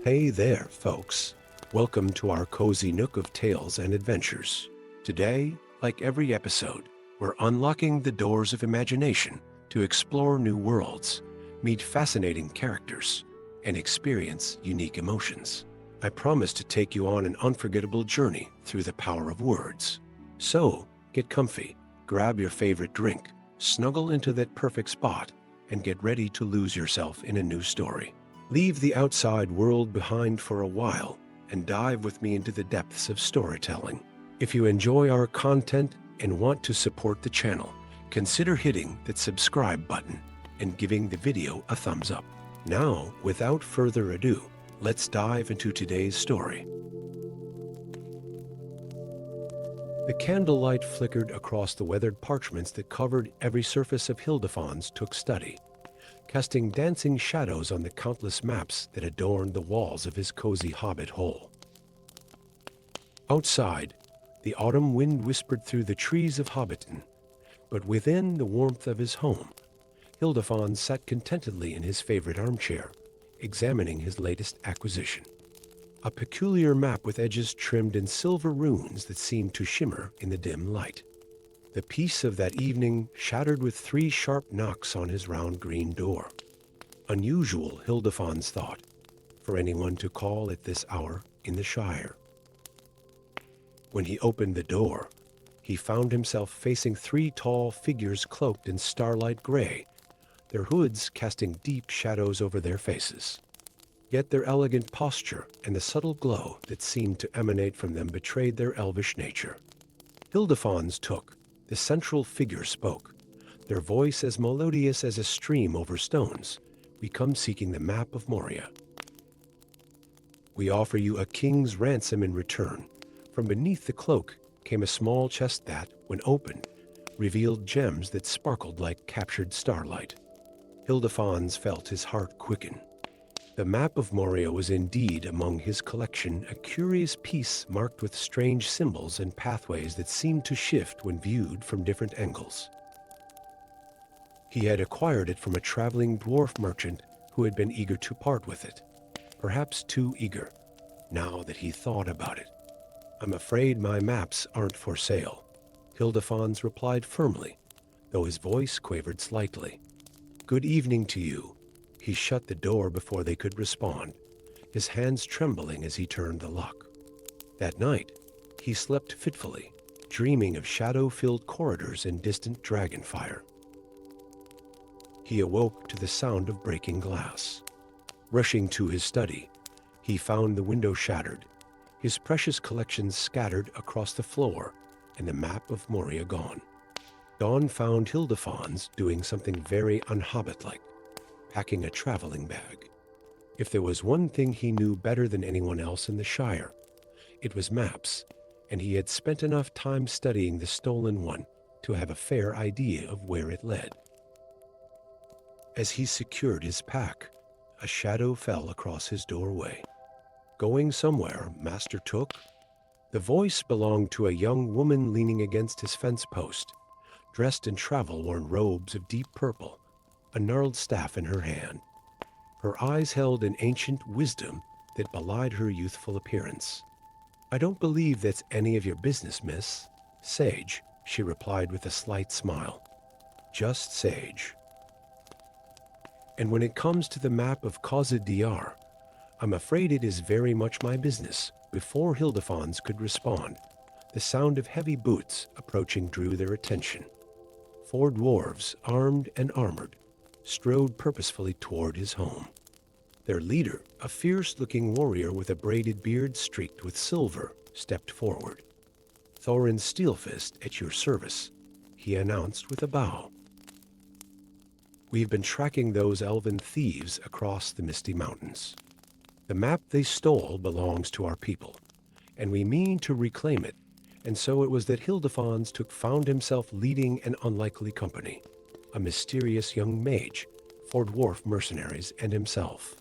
Hey there, folks. Welcome to our cozy nook of tales and adventures. Today, like every episode, we're unlocking the doors of imagination to explore new worlds, meet fascinating characters, and experience unique emotions. I promise to take you on an unforgettable journey through the power of words. So, get comfy, grab your favorite drink, snuggle into that perfect spot, and get ready to lose yourself in a new story. Leave the outside world behind for a while and dive with me into the depths of storytelling. If you enjoy our content and want to support the channel, consider hitting that subscribe button and giving the video a thumbs up. Now, without further ado, let's dive into today's story. The candlelight flickered across the weathered parchments that covered every surface of Hildefon's took study, casting dancing shadows on the countless maps that adorned the walls of his cozy hobbit hole. Outside, the autumn wind whispered through the trees of Hobbiton, but within the warmth of his home, Hildefon sat contentedly in his favorite armchair, examining his latest acquisition. A peculiar map with edges trimmed in silver runes that seemed to shimmer in the dim light. The peace of that evening shattered with 3 sharp knocks on his round green door. Unusual, Hildefon's thought, for anyone to call at this hour in the Shire. When he opened the door, he found himself facing 3 tall figures cloaked in starlight gray, their hoods casting deep shadows over their faces. Yet their elegant posture and the subtle glow that seemed to emanate from them betrayed their elvish nature. Hildefon's took. The central figure spoke, their voice as melodious as a stream over stones. "We come seeking the map of Moria. We offer you a king's ransom in return." From beneath the cloak came a small chest that, when opened, revealed gems that sparkled like captured starlight. Hildefons felt his heart quicken. The map of Moria was indeed among his collection, a curious piece marked with strange symbols and pathways that seemed to shift when viewed from different angles. He had acquired it from a traveling dwarf merchant who had been eager to part with it. Perhaps too eager, now that he thought about it. "I'm afraid my maps aren't for sale," Hildefons replied firmly, though his voice quavered slightly. "Good evening to you." He shut the door before they could respond, his hands trembling as he turned the lock. That night, he slept fitfully, dreaming of shadow-filled corridors and distant dragonfire. He awoke to the sound of breaking glass. Rushing to his study, he found the window shattered, his precious collections scattered across the floor, and the map of Moria gone. Dawn found Hildefons doing something very un-hobbit-like, packing a traveling bag. If there was one thing he knew better than anyone else in the Shire, it was maps, and he had spent enough time studying the stolen one to have a fair idea of where it led. As he secured his pack, a shadow fell across his doorway. "Going somewhere, Master Took?" The voice belonged to a young woman leaning against his fence post, dressed in travel-worn robes of deep purple, a gnarled staff in her hand. Her eyes held an ancient wisdom that belied her youthful appearance. "I don't believe that's any of your business, miss. Sage," she replied with a slight smile. "Just sage. And when it comes to the map of LOTR, I'm afraid it is very much my business." Before Hildefons could respond, the sound of heavy boots approaching drew their attention. 4 dwarves, armed and armored, strode purposefully toward his home. Their leader, a fierce-looking warrior with a braided beard streaked with silver, stepped forward. "Thorin Steelfist at your service," he announced with a bow. "We've been tracking those elven thieves across the Misty Mountains. The map they stole belongs to our people, and we mean to reclaim it." And so it was that Hildefons found himself leading an unlikely company, a mysterious young mage, 4 dwarf mercenaries, and himself,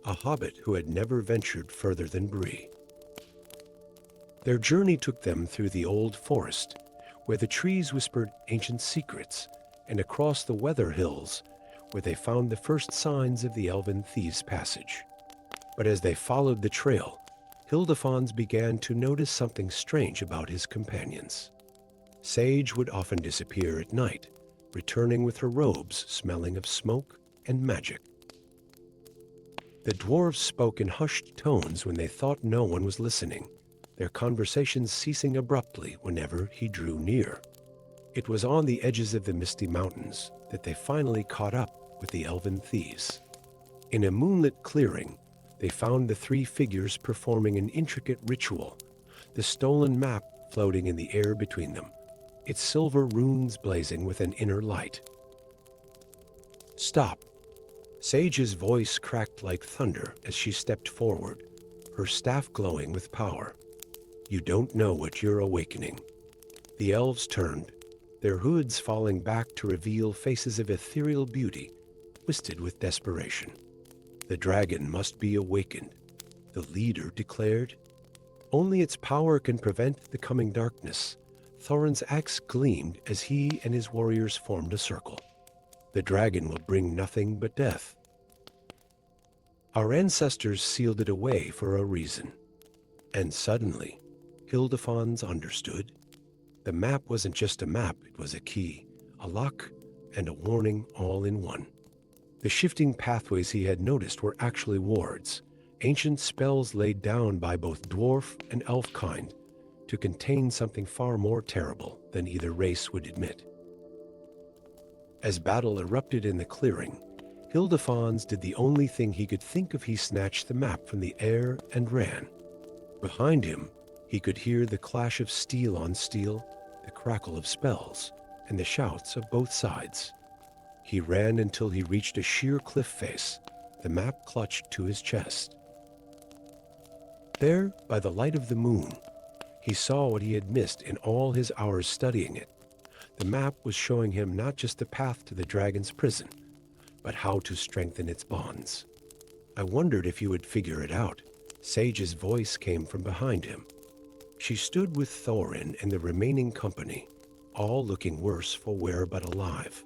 a hobbit who had never ventured further than Bree. Their journey took them through the old forest, where the trees whispered ancient secrets, and across the weather hills, where they found the first signs of the elven thieves' passage. But as they followed the trail, Hildefons began to notice something strange about his companions. Sage would often disappear at night, returning with her robes smelling of smoke and magic. The dwarves spoke in hushed tones when they thought no one was listening, their conversations ceasing abruptly whenever he drew near. It was on the edges of the misty mountains that they finally caught up with the elven thieves. In a moonlit clearing, they found the three figures performing an intricate ritual, the stolen map floating in the air between them, its silver runes blazing with an inner light. "Stop." Sage's voice cracked like thunder as she stepped forward, her staff glowing with power. "You don't know what you're awakening." The elves turned, their hoods falling back to reveal faces of ethereal beauty, twisted with desperation. "The dragon must be awakened," the leader declared. "Only its power can prevent the coming darkness." Thorin's axe gleamed as he and his warriors formed a circle. "The dragon will bring nothing but death. Our ancestors sealed it away for a reason." And suddenly, Hildefons understood. The map wasn't just a map, it was a key, a lock, and a warning all in one. The shifting pathways he had noticed were actually wards, ancient spells laid down by both dwarf and elf kind to contain something far more terrible than either race would admit. As battle erupted in the clearing, Hildefons did the only thing he could think of. He snatched the map from the air and ran. Behind him, he could hear the clash of steel on steel, the crackle of spells, and the shouts of both sides. He ran until he reached a sheer cliff face, the map clutched to his chest. There, by the light of the moon, he saw what he had missed in all his hours studying it. The map was showing him not just the path to the dragon's prison, but how to strengthen its bonds. "I wondered if you would figure it out." Sage's voice came from behind him. She stood with Thorin and the remaining company, all looking worse for wear but alive.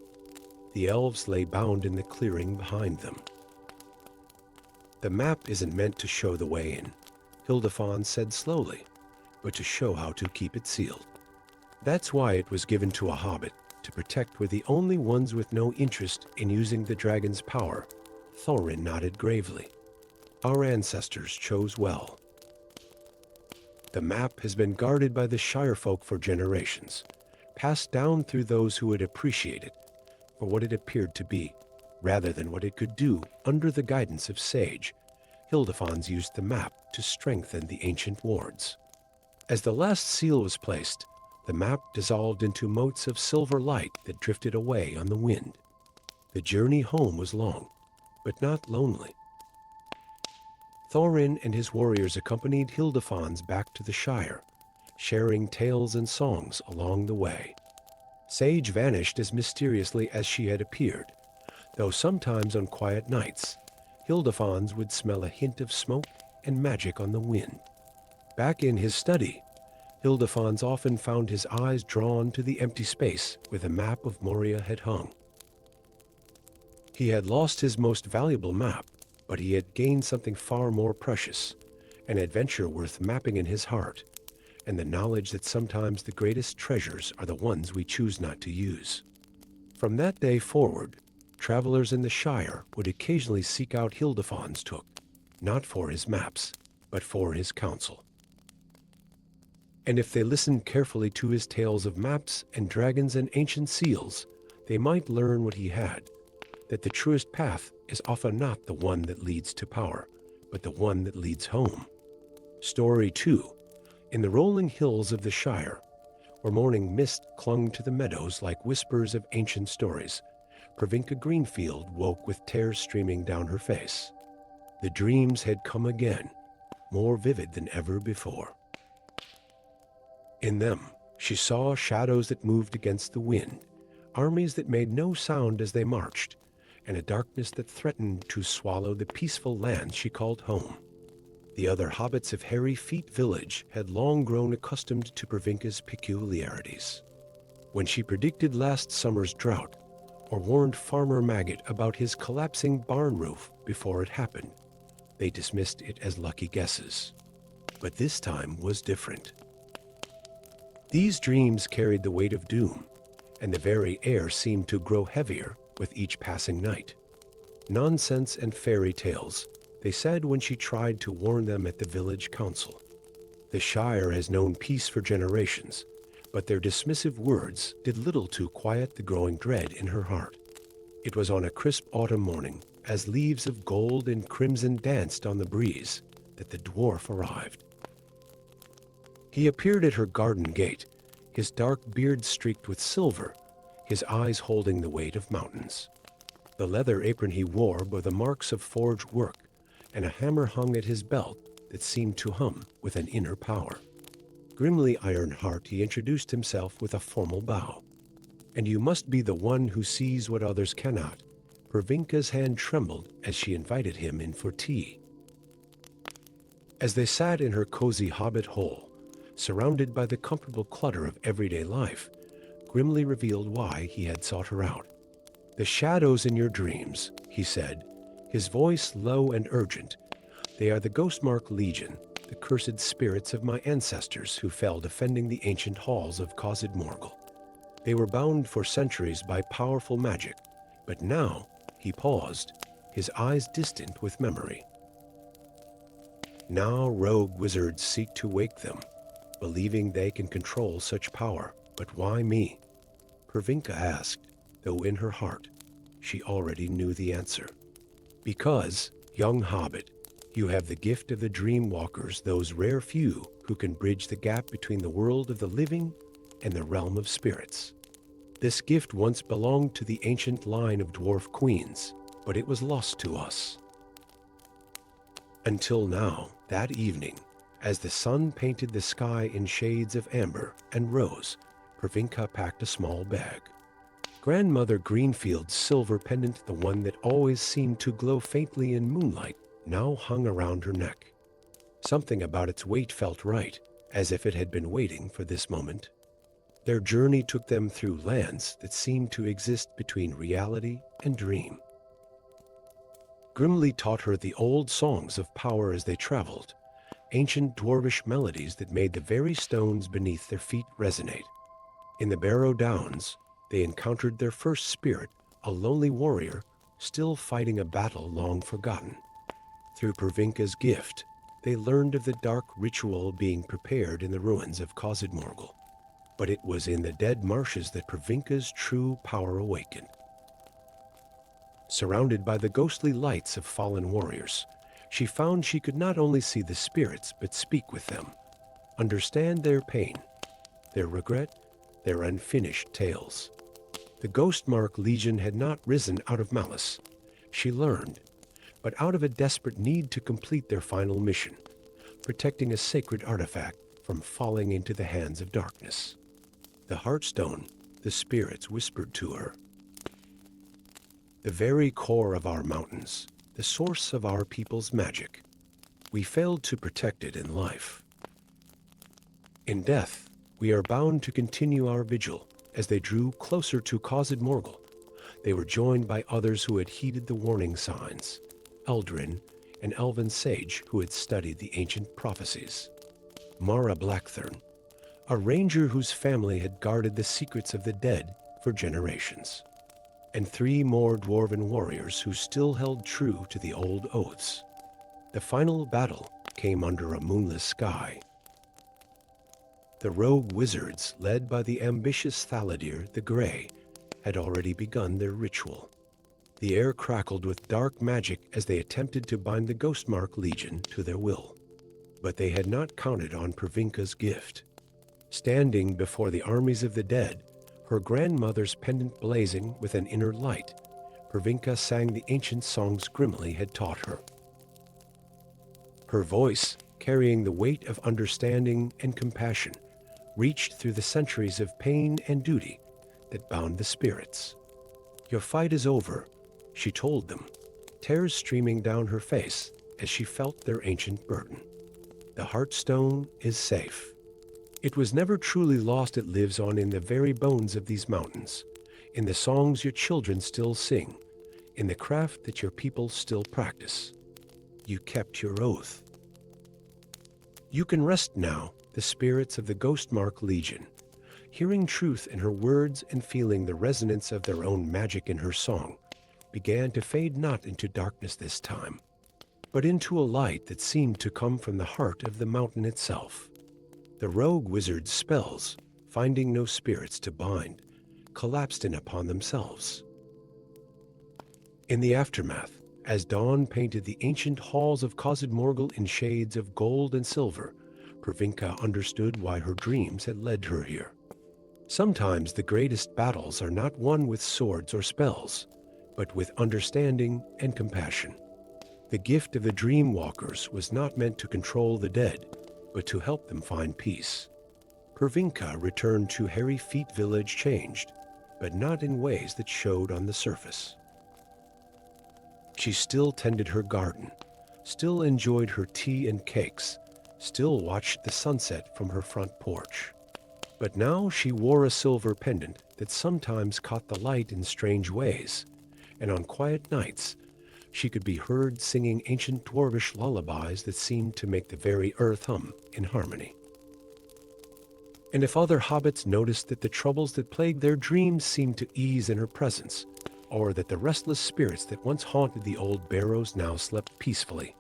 The elves lay bound in the clearing behind them. "The map isn't meant to show the way in," Hildefons said slowly, "but to show how to keep it sealed. That's why it was given to a hobbit, to protect. We're the only ones with no interest in using the dragon's power." Thorin nodded gravely. "Our ancestors chose well. The map has been guarded by the Shire folk for generations, passed down through those who would appreciate it for what it appeared to be, rather than what it could do. Under the guidance of Sage, Hildefons used the map to strengthen the ancient wards. As the last seal was placed, the map dissolved into motes of silver light that drifted away on the wind. The journey home was long, but not lonely. Thorin and his warriors accompanied Hildefons back to the Shire, sharing tales and songs along the way. Sage vanished as mysteriously as she had appeared, though sometimes on quiet nights, Hildefons would smell a hint of smoke and magic on the wind. Back in his study, Hildefons often found his eyes drawn to the empty space where the map of Moria had hung. He had lost his most valuable map, but he had gained something far more precious, an adventure worth mapping in his heart, and the knowledge that sometimes the greatest treasures are the ones we choose not to use. From that day forward, travelers in the Shire would occasionally seek out Hildefons Took, not for his maps, but for his counsel. And if they listened carefully to his tales of maps and dragons and ancient seals, they might learn what he had, that the truest path is often not the one that leads to power, but the one that leads home. Story 2. In the rolling hills of the Shire, where morning mist clung to the meadows like whispers of ancient stories, Pravinka Greenfield woke with tears streaming down her face. The dreams had come again, more vivid than ever before. In them, she saw shadows that moved against the wind, armies that made no sound as they marched, and a darkness that threatened to swallow the peaceful land she called home. The other hobbits of Hairy Feet Village had long grown accustomed to Pravinka's peculiarities. When she predicted last summer's drought, or warned Farmer Maggot about his collapsing barn roof before it happened, They dismissed it as lucky guesses. But this time was different. These dreams carried the weight of doom, and the very air seemed to grow heavier with each passing night. Nonsense and fairy tales, they said when she tried to warn them at the village council. The Shire has known peace for generations, but their dismissive words did little to quiet the growing dread in her heart. It was on a crisp autumn morning, as leaves of gold and crimson danced on the breeze, that the dwarf arrived. He appeared at her garden gate, his dark beard streaked with silver, his eyes holding the weight of mountains. The leather apron he wore bore the marks of forged work, and a hammer hung at his belt that seemed to hum with an inner power. Grimly iron-heart, he introduced himself with a formal bow. "And you must be the one who sees what others cannot." Pervinka's hand trembled as she invited him in for tea. As they sat in her cozy hobbit hole, surrounded by the comfortable clutter of everyday life, Grimly revealed why he had sought her out. "The shadows in your dreams," he said, his voice low and urgent. "They are the Ghostmark Legion, the cursed spirits of my ancestors who fell defending the ancient halls of Cosed Morgul. They were bound for centuries by powerful magic, but now," he paused, his eyes distant with memory. "Now rogue wizards seek to wake them, believing they can control such power. But why me?" Pervinka asked, though in her heart she already knew the answer. "Because, young hobbit, you have the gift of the dream walkers, those rare few who can bridge the gap between the world of the living and the realm of spirits. This gift once belonged to the ancient line of dwarf queens, but it was lost to us. Until now, that evening, as the sun painted the sky in shades of amber and rose, Pervinka packed a small bag. Grandmother Greenfield's silver pendant, the one that always seemed to glow faintly in moonlight, now hung around her neck. Something about its weight felt right, as if it had been waiting for this moment. Their journey took them through lands that seemed to exist between reality and dream. Grimly taught her the old songs of power as they traveled, ancient dwarvish melodies that made the very stones beneath their feet resonate. In the Barrow Downs, they encountered their first spirit, a lonely warrior, still fighting a battle long forgotten. Through Pervinka's gift, they learned of the dark ritual being prepared in the ruins of Cosed Morgul. But it was in the dead marshes that Pervinka's true power awakened. Surrounded by the ghostly lights of fallen warriors, she found she could not only see the spirits but speak with them, understand their pain, their regret, their unfinished tales. The Ghostmark Legion had not risen out of malice, she learned, but out of a desperate need to complete their final mission, protecting a sacred artifact from falling into the hands of darkness. The Heartstone, the spirits whispered to her. The very core of our mountains, the source of our people's magic. We failed to protect it in life. In death, we are bound to continue our vigil. As they drew closer to Cosed Morgul, they were joined by others who had heeded the warning signs, Eldrin, an elven sage who had studied the ancient prophecies, Mara Blackthorn, a ranger whose family had guarded the secrets of the dead for generations, and 3 more dwarven warriors who still held true to the old oaths. The final battle came under a moonless sky. The rogue wizards, led by the ambitious Thaladir the Grey, had already begun their ritual. The air crackled with dark magic as they attempted to bind the Ghostmark Legion to their will. But they had not counted on Pervinka's gift. Standing before the armies of the dead, her grandmother's pendant blazing with an inner light, Pervinka sang the ancient songs Grimly had taught her. Her voice, carrying the weight of understanding and compassion, reached through the centuries of pain and duty that bound the spirits. "Your fight is over," she told them, tears streaming down her face as she felt their ancient burden. "The Heartstone is safe. It was never truly lost. It lives on in the very bones of these mountains, in the songs your children still sing, in the craft that your people still practice. you kept your oath. You can rest now, the spirits of the Ghostmark Legion, hearing truth in her words and feeling the resonance of their own magic in her song, began to fade not into darkness this time, but into a light that seemed to come from the heart of the mountain itself. The rogue wizard's spells, finding no spirits to bind, collapsed in upon themselves. In the aftermath, as dawn painted the ancient halls of Khazad Morgul in shades of gold and silver, Pravinka understood why her dreams had led her here. Sometimes the greatest battles are not won with swords or spells, but with understanding and compassion. The gift of the Dream Walkers was not meant to control the dead, but to help them find peace. Pravinka returned to Hairy Feet Village changed, but not in ways that showed on the surface. She still tended her garden, still enjoyed her tea and cakes, still watched the sunset from her front porch. But now she wore a silver pendant that sometimes caught the light in strange ways, and on quiet nights, she could be heard singing ancient dwarvish lullabies that seemed to make the very earth hum in harmony. And if other hobbits noticed that the troubles that plagued their dreams seemed to ease in her presence, or that the restless spirits that once haunted the old barrows now slept peacefully,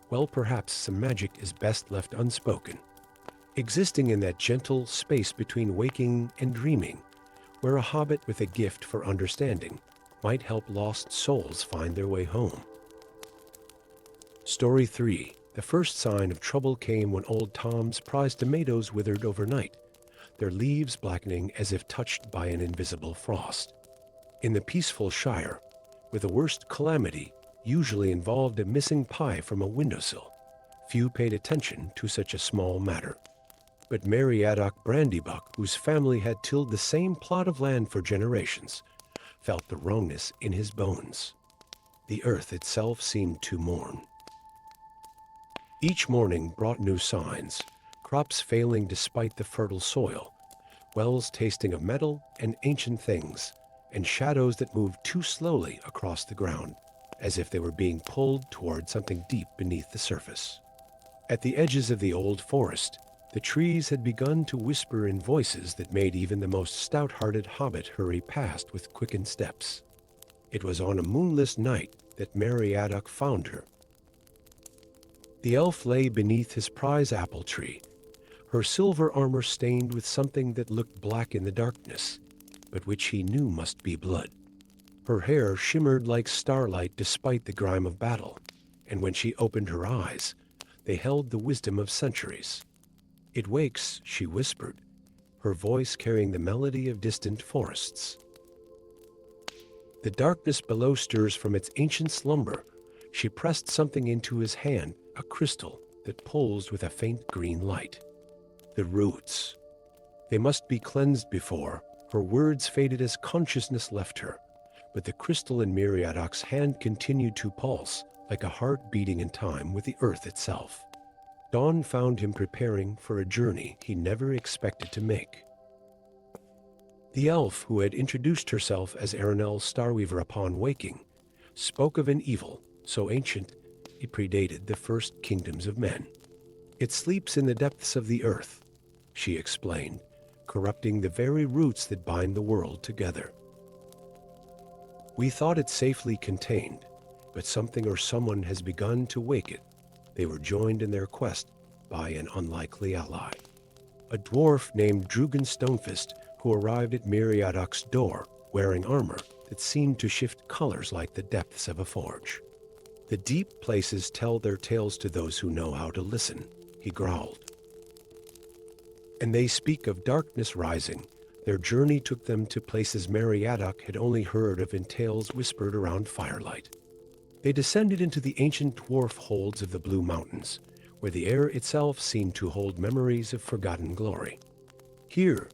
well, perhaps some magic is best left unspoken, existing in that gentle space between waking and dreaming, where a hobbit with a gift for understanding might help lost souls find their way home. Story 3. The first sign of trouble came when old Tom's prized tomatoes withered overnight, their leaves blackening as if touched by an invisible frost. In the peaceful Shire, where the worst calamity usually involved a missing pie from a windowsill, few paid attention to such a small matter. But Meriadoc Brandybuck, whose family had tilled the same plot of land for generations, felt the wrongness in his bones. The earth itself seemed to mourn. Each morning brought new signs, crops failing despite the fertile soil, wells tasting of metal and ancient things, and shadows that moved too slowly across the ground, as if they were being pulled toward something deep beneath the surface. At the edges of the old forest, the trees had begun to whisper in voices that made even the most stout-hearted hobbit hurry past with quickened steps. It was on a moonless night that Meriadoc found her. The elf lay beneath his prize apple tree, her silver armor stained with something that looked black in the darkness, but which he knew must be blood. Her hair shimmered like starlight despite the grime of battle, and when she opened her eyes, they held the wisdom of centuries. "It wakes," she whispered, her voice carrying the melody of distant forests. The darkness below stirs from its ancient slumber. She pressed something into his hand, a crystal that pulsed with a faint green light. The roots. They must be cleansed before. Her words faded as consciousness left her, but the crystal in Meriadoc's hand continued to pulse, like a heart beating in time with the earth itself. Dawn found him preparing for a journey he never expected to make. The elf, who had introduced herself as Aranel Starweaver upon waking, spoke of an evil so ancient it predated the first kingdoms of men. "It sleeps in the depths of the earth," she explained, corrupting the very roots that bind the world together. "We thought it safely contained, but something or someone has begun to wake it." They were joined in their quest by an unlikely ally, a dwarf named Drugan Stonefist, who arrived at Meriadoc's door wearing armor that seemed to shift colors like the depths of a forge. "The deep places tell their tales to those who know how to listen," he growled. "And they speak of darkness rising. Their journey took them to places Meriadoc had only heard of in tales whispered around firelight. They descended into the ancient dwarf holds of the Blue Mountains, where the air itself seemed to hold memories of forgotten glory. Here,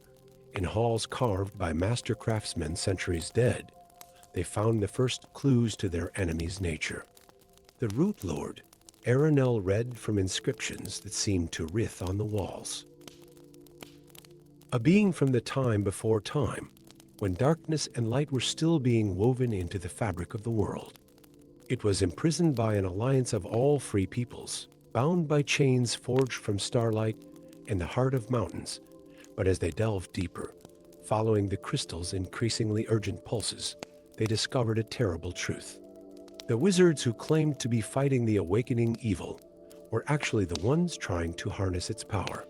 in halls carved by master craftsmen centuries dead, they found the first clues to their enemy's nature. The Root Lord, Aranel read from inscriptions that seemed to writhe on the walls. A being from the time before time, when darkness and light were still being woven into the fabric of the world. It was imprisoned by an alliance of all free peoples, bound by chains forged from starlight in the heart of mountains. But as they delved deeper, following the crystal's increasingly urgent pulses, they discovered a terrible truth. The wizards who claimed to be fighting the awakening evil were actually the ones trying to harness its power.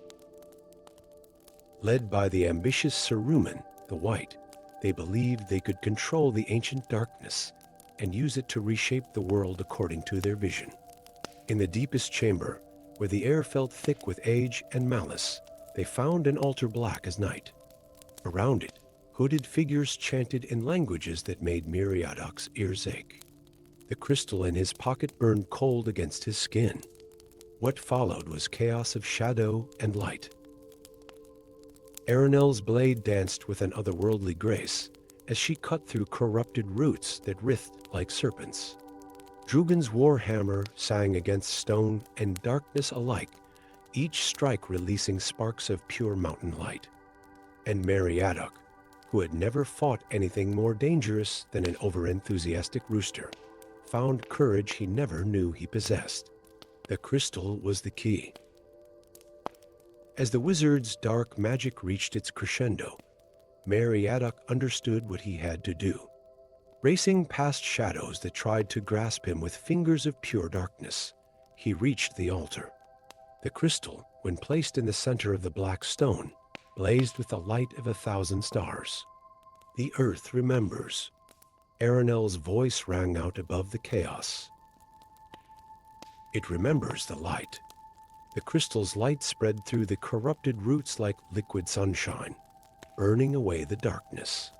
Led by the ambitious Saruman, the White, they believed they could control the ancient darkness and use it to reshape the world according to their vision. In the deepest chamber, where the air felt thick with age and malice, they found an altar black as night. Around it, hooded figures chanted in languages that made Meriadoc's ears ache. The crystal in his pocket burned cold against his skin. What followed was chaos of shadow and light. Aranel's blade danced with an otherworldly grace as she cut through corrupted roots that writhed like serpents. Drugan's war hammer sang against stone and darkness alike, each strike releasing sparks of pure mountain light. And Meriadoc, who had never fought anything more dangerous than an overenthusiastic rooster, found courage he never knew he possessed. The crystal was the key. As the wizard's dark magic reached its crescendo, Meriadoc understood what he had to do. Racing past shadows that tried to grasp him with fingers of pure darkness, he reached the altar. The crystal, when placed in the center of the black stone, blazed with the light of 1,000 stars. The earth remembers. Aranel's voice rang out above the chaos. It remembers the light. The crystal's light spread through the corrupted roots like liquid sunshine, burning away the darkness.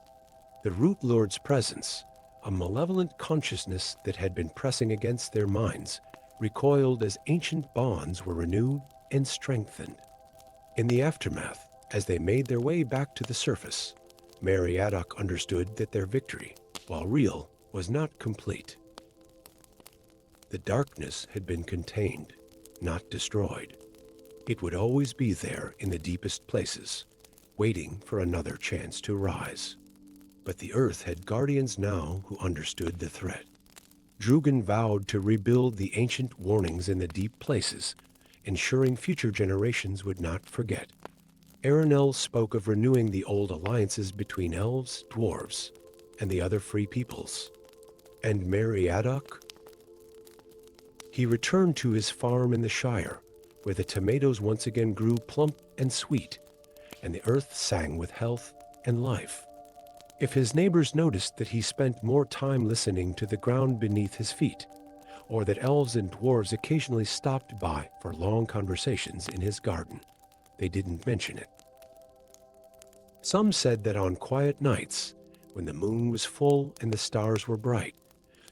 The Root Lord's presence, a malevolent consciousness that had been pressing against their minds, recoiled as ancient bonds were renewed and strengthened. In the aftermath, as they made their way back to the surface, Meriadoc understood that their victory, while real, was not complete. The darkness had been contained, not destroyed. It would always be there in the deepest places, waiting for another chance to rise. But the earth had guardians now who understood the threat. Drugan vowed to rebuild the ancient warnings in the deep places, ensuring future generations would not forget. Aranel spoke of renewing the old alliances between elves, dwarves, and the other free peoples. And Meriadoc? He returned to his farm in the Shire, where the tomatoes once again grew plump and sweet, and the earth sang with health and life. If his neighbors noticed that he spent more time listening to the ground beneath his feet, or that elves and dwarves occasionally stopped by for long conversations in his garden, they didn't mention it. Some said that on quiet nights, when the moon was full and the stars were bright,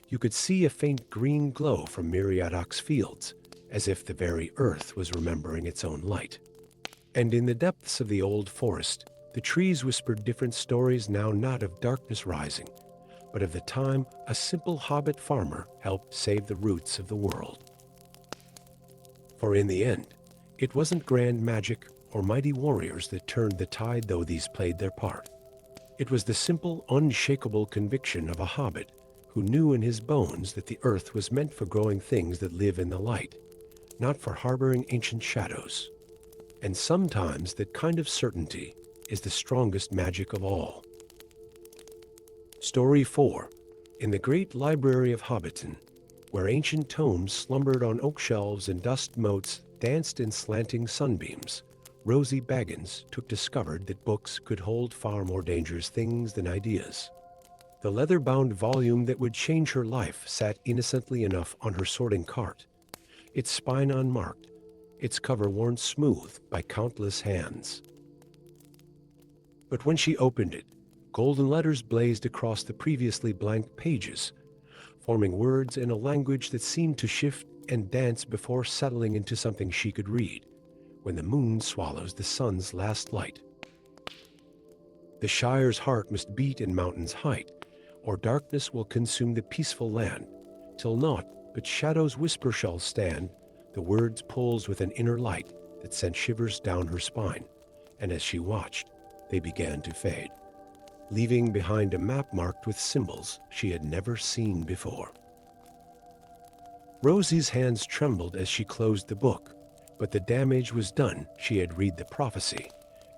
you could see a faint green glow from Meriadoc's fields, as if the very earth was remembering its own light. And in the depths of the old forest, the trees whispered different stories, now not of darkness rising, but of the time a simple hobbit farmer helped save the roots of the world. For in the end, it wasn't grand magic or mighty warriors that turned the tide, though these played their part. It was the simple, unshakable conviction of a hobbit who knew in his bones that the earth was meant for growing things that live in the light, not for harboring ancient shadows. And sometimes that kind of certainty is the strongest magic of all. Story 4. In the great library of Hobbiton, where ancient tomes slumbered on oak shelves and dust motes danced in slanting sunbeams, Rosie Baggins discovered that books could hold far more dangerous things than ideas. The leather-bound volume that would change her life sat innocently enough on her sorting cart, its spine unmarked, its cover worn smooth by countless hands. But when she opened it, golden letters blazed across the previously blank pages, forming words in a language that seemed to shift and dance before settling into something she could read, when the moon swallows the sun's last light. The Shire's heart must beat in mountain's height, or darkness will consume the peaceful land, till naught but shadows whisper shall stand, the words pulsed with an inner light that sent shivers down her spine, and as she watched, they began to fade, leaving behind a map marked with symbols she had never seen before. Rosie's hands trembled as she closed the book, but the damage was done. She had read the prophecy,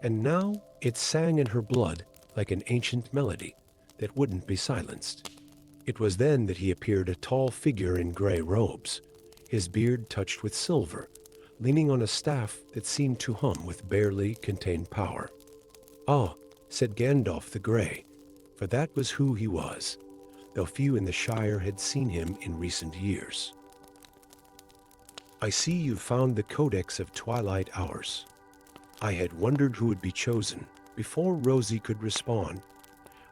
and now it sang in her blood like an ancient melody that wouldn't be silenced. It was then that he appeared, a tall figure in gray robes, his beard touched with silver, leaning on a staff that seemed to hum with barely contained power. "Ah," said Gandalf the Grey, for that was who he was, though few in the Shire had seen him in recent years. "I see you've found the codex of twilight hours." I had wondered who would be chosen. Before Rosie could respond,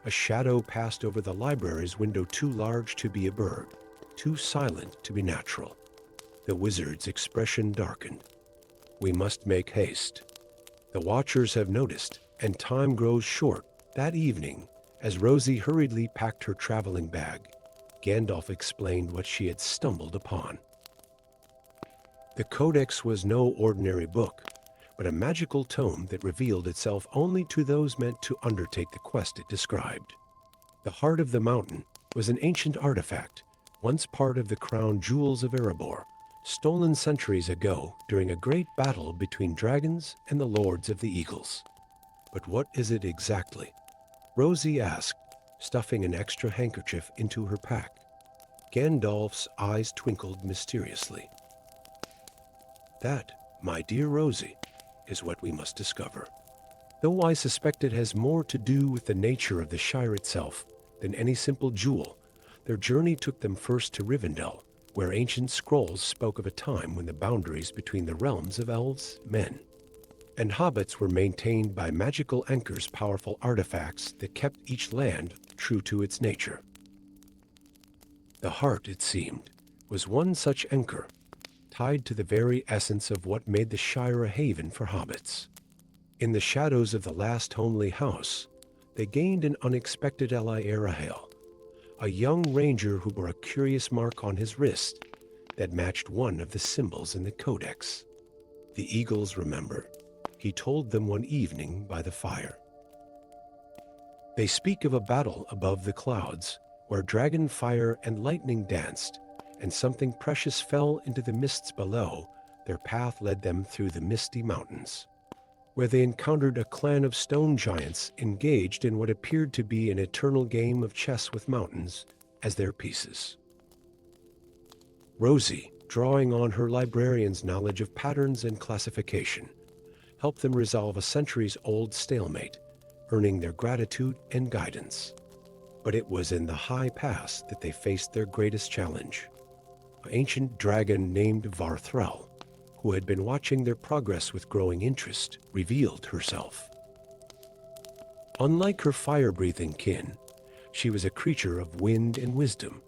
a shadow passed over the library's window, too large to be a bird, too silent to be natural. The wizard's expression darkened. "We must make haste. The watchers have noticed, and time grows short." That evening, as Rosie hurriedly packed her traveling bag, Gandalf explained what she had stumbled upon. The codex was no ordinary book, but a magical tome that revealed itself only to those meant to undertake the quest it described. The heart of the mountain was an ancient artifact, once part of the crown jewels of Erebor, stolen centuries ago during a great battle between dragons and the lords of the eagles. "But what is it exactly?" Rosie asked, stuffing an extra handkerchief into her pack. Gandalf's eyes twinkled mysteriously. "That, my dear Rosie, is what we must discover. Though I suspect it has more to do with the nature of the Shire itself than any simple jewel, their journey took them first to Rivendell, where ancient scrolls spoke of a time when the boundaries between the realms of elves, men, and hobbits were maintained by magical anchors, powerful artifacts that kept each land true to its nature. The heart, it seemed, was one such anchor, tied to the very essence of what made the Shire a haven for hobbits. In the shadows of the last homely house, they gained an unexpected ally, Arahel, a young ranger who bore a curious mark on his wrist that matched one of the symbols in the codex. The eagles remember. He told them one evening by the fire. They speak of a battle above the clouds, where dragon fire and lightning danced, and something precious fell into the mists below. Their path led them through the misty mountains, where they encountered a clan of stone giants engaged in what appeared to be an eternal game of chess with mountains as their pieces. Rosie, drawing on her librarian's knowledge of patterns and classification, helped them resolve a centuries-old stalemate, earning their gratitude and guidance. But it was in the high pass that they faced their greatest challenge. An ancient dragon named Varthrel, who had been watching their progress with growing interest, revealed herself. Unlike her fire-breathing kin, she was a creature of wind and wisdom,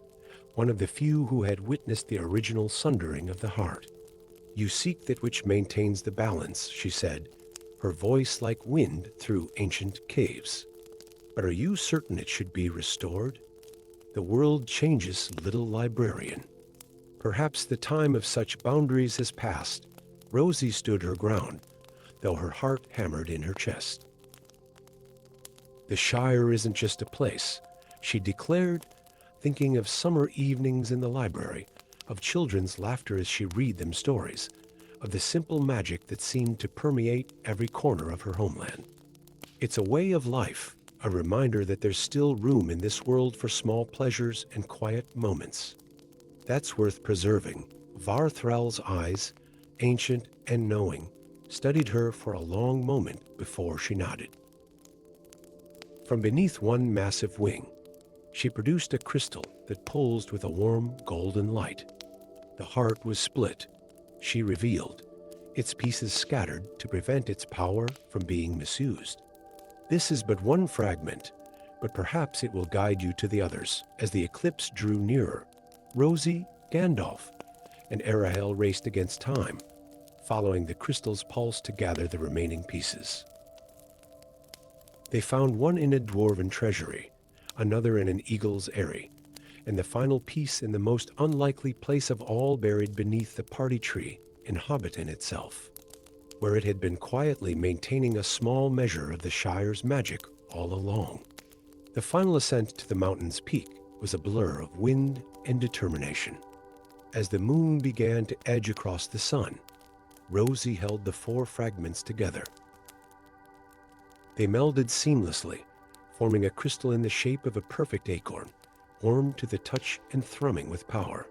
one of the few who had witnessed the original sundering of the heart. "You seek that which maintains the balance," she said, her voice like wind through ancient caves. "But are you certain it should be restored? The world changes, little librarian. Perhaps the time of such boundaries has passed." Rosie stood her ground, though her heart hammered in her chest. "The Shire isn't just a place," she declared, thinking of summer evenings in the library, of children's laughter as she read them stories, of the simple magic that seemed to permeate every corner of her homeland. "It's a way of life, a reminder that there's still room in this world for small pleasures and quiet moments. That's worth preserving." Varthrel's eyes, ancient and knowing, studied her for a long moment before she nodded. From beneath one massive wing, she produced a crystal that pulsed with a warm golden light. The heart was split, she revealed, its pieces scattered to prevent its power from being misused. "This is but one fragment, but perhaps it will guide you to the others." As the eclipse drew nearer, Rosie, Gandalf, and Arahel raced against time, following the crystal's pulse to gather the remaining pieces. They found one in a dwarven treasury, another in an eagle's eyrie, and the final piece in the most unlikely place of all, buried beneath the party tree in Hobbiton itself, where it had been quietly maintaining a small measure of the Shire's magic all along. The final ascent to the mountain's peak was a blur of wind and determination. As the moon began to edge across the sun, Rosie held the four fragments together. They melded seamlessly, forming a crystal in the shape of a perfect acorn, warm to the touch and thrumming with power.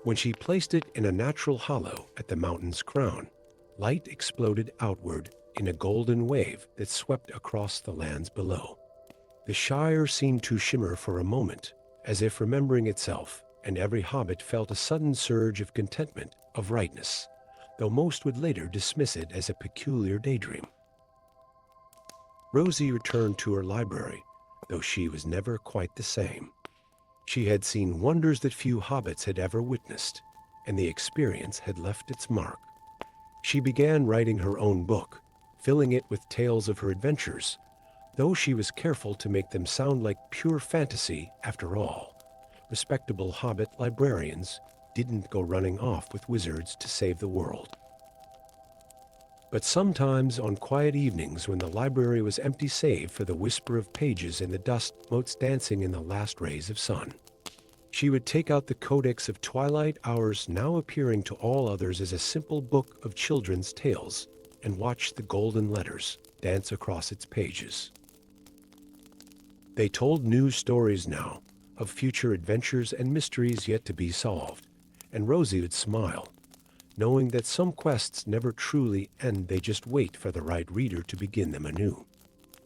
When she placed it in a natural hollow at the mountain's crown, light exploded outward in a golden wave that swept across the lands below. The Shire seemed to shimmer for a moment, as if remembering itself, and every hobbit felt a sudden surge of contentment, of rightness, though most would later dismiss it as a peculiar daydream. Rosie returned to her library, though she was never quite the same. She had seen wonders that few hobbits had ever witnessed, and the experience had left its mark. She began writing her own book, filling it with tales of her adventures, though she was careful to make them sound like pure fantasy after all. Respectable hobbit librarians didn't go running off with wizards to save the world. But sometimes on quiet evenings when the library was empty save for the whisper of pages and the dust motes dancing in the last rays of sun, she would take out the codex of twilight hours, now appearing to all others as a simple book of children's tales, and watch the golden letters dance across its pages. They told new stories now, of future adventures and mysteries yet to be solved, and Rosie would smile, knowing that some quests never truly end, they just wait for the right reader to begin them anew.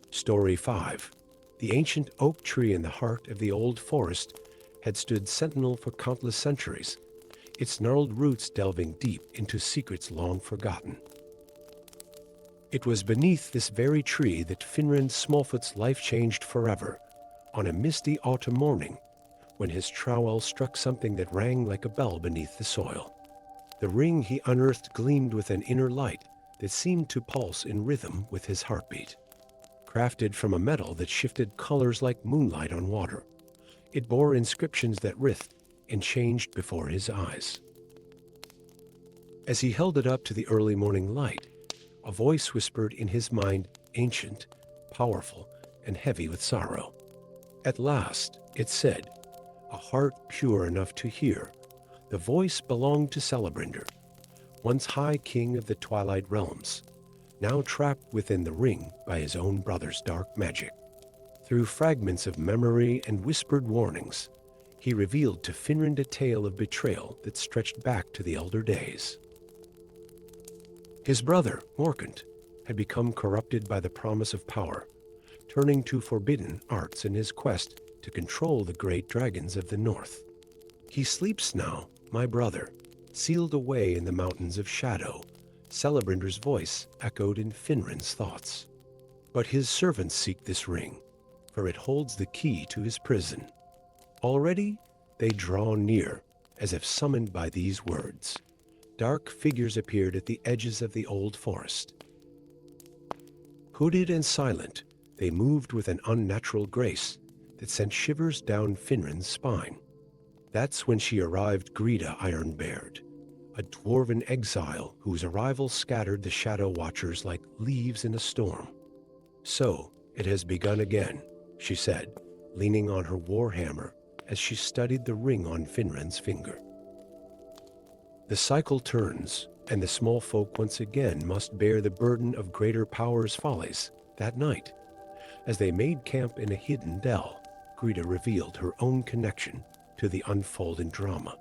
Story 5. The ancient oak tree in the heart of the old forest had stood sentinel for countless centuries, its gnarled roots delving deep into secrets long forgotten. It was beneath this very tree that Finrod Smallfoot's life changed forever, on a misty autumn morning, when his trowel struck something that rang like a bell beneath the soil. The ring he unearthed gleamed with an inner light that seemed to pulse in rhythm with his heartbeat. Crafted from a metal that shifted colors like moonlight on water, it bore inscriptions that writhed and changed before his eyes. As he held it up to the early morning light, a voice whispered in his mind, ancient, powerful, and heavy with sorrow. At last, it said, a heart pure enough to hear. The voice belonged to Celebrinder, once High King of the Twilight Realms, now trapped within the ring by his own brother's dark magic. Through fragments of memory and whispered warnings, he revealed to Finrod a tale of betrayal that stretched back to the elder days. His brother, Morkant, had become corrupted by the promise of power, turning to forbidden arts in his quest to control the great dragons of the north. He sleeps now, my brother, sealed away in the mountains of shadow, Celebrinder's voice echoed in Finrod's thoughts. But his servants seek this ring, for it holds the key to his prison. Already they draw near, as if summoned by these words. Dark figures appeared at the edges of the old forest. Hooded and silent, they moved with an unnatural grace that sent shivers down Finrod's spine. That's when she arrived, Greta Ironbeard, a dwarven exile whose arrival scattered the Shadow Watchers like leaves in a storm. So, it has begun again, she said, leaning on her warhammer as she studied the ring on Finrod's finger. The cycle turns, and the small folk once again must bear the burden of greater power's follies. That night, as they made camp in a hidden dell, Greta revealed her own connection to the unfolding drama.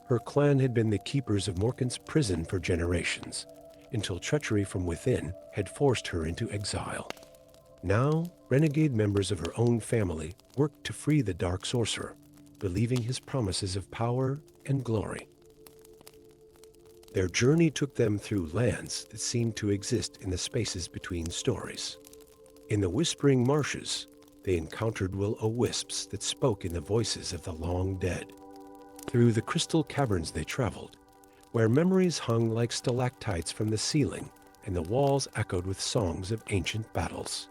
Her clan had been the keepers of Morkant's prison for generations, until treachery from within had forced her into exile. Now, renegade members of her own family worked to free the Dark Sorcerer, believing his promises of power and glory. Their journey took them through lands that seemed to exist in the spaces between stories. In the whispering marshes, they encountered will-o'-wisps that spoke in the voices of the long dead. Through the crystal caverns they traveled, where memories hung like stalactites from the ceiling and the walls echoed with songs of ancient battles.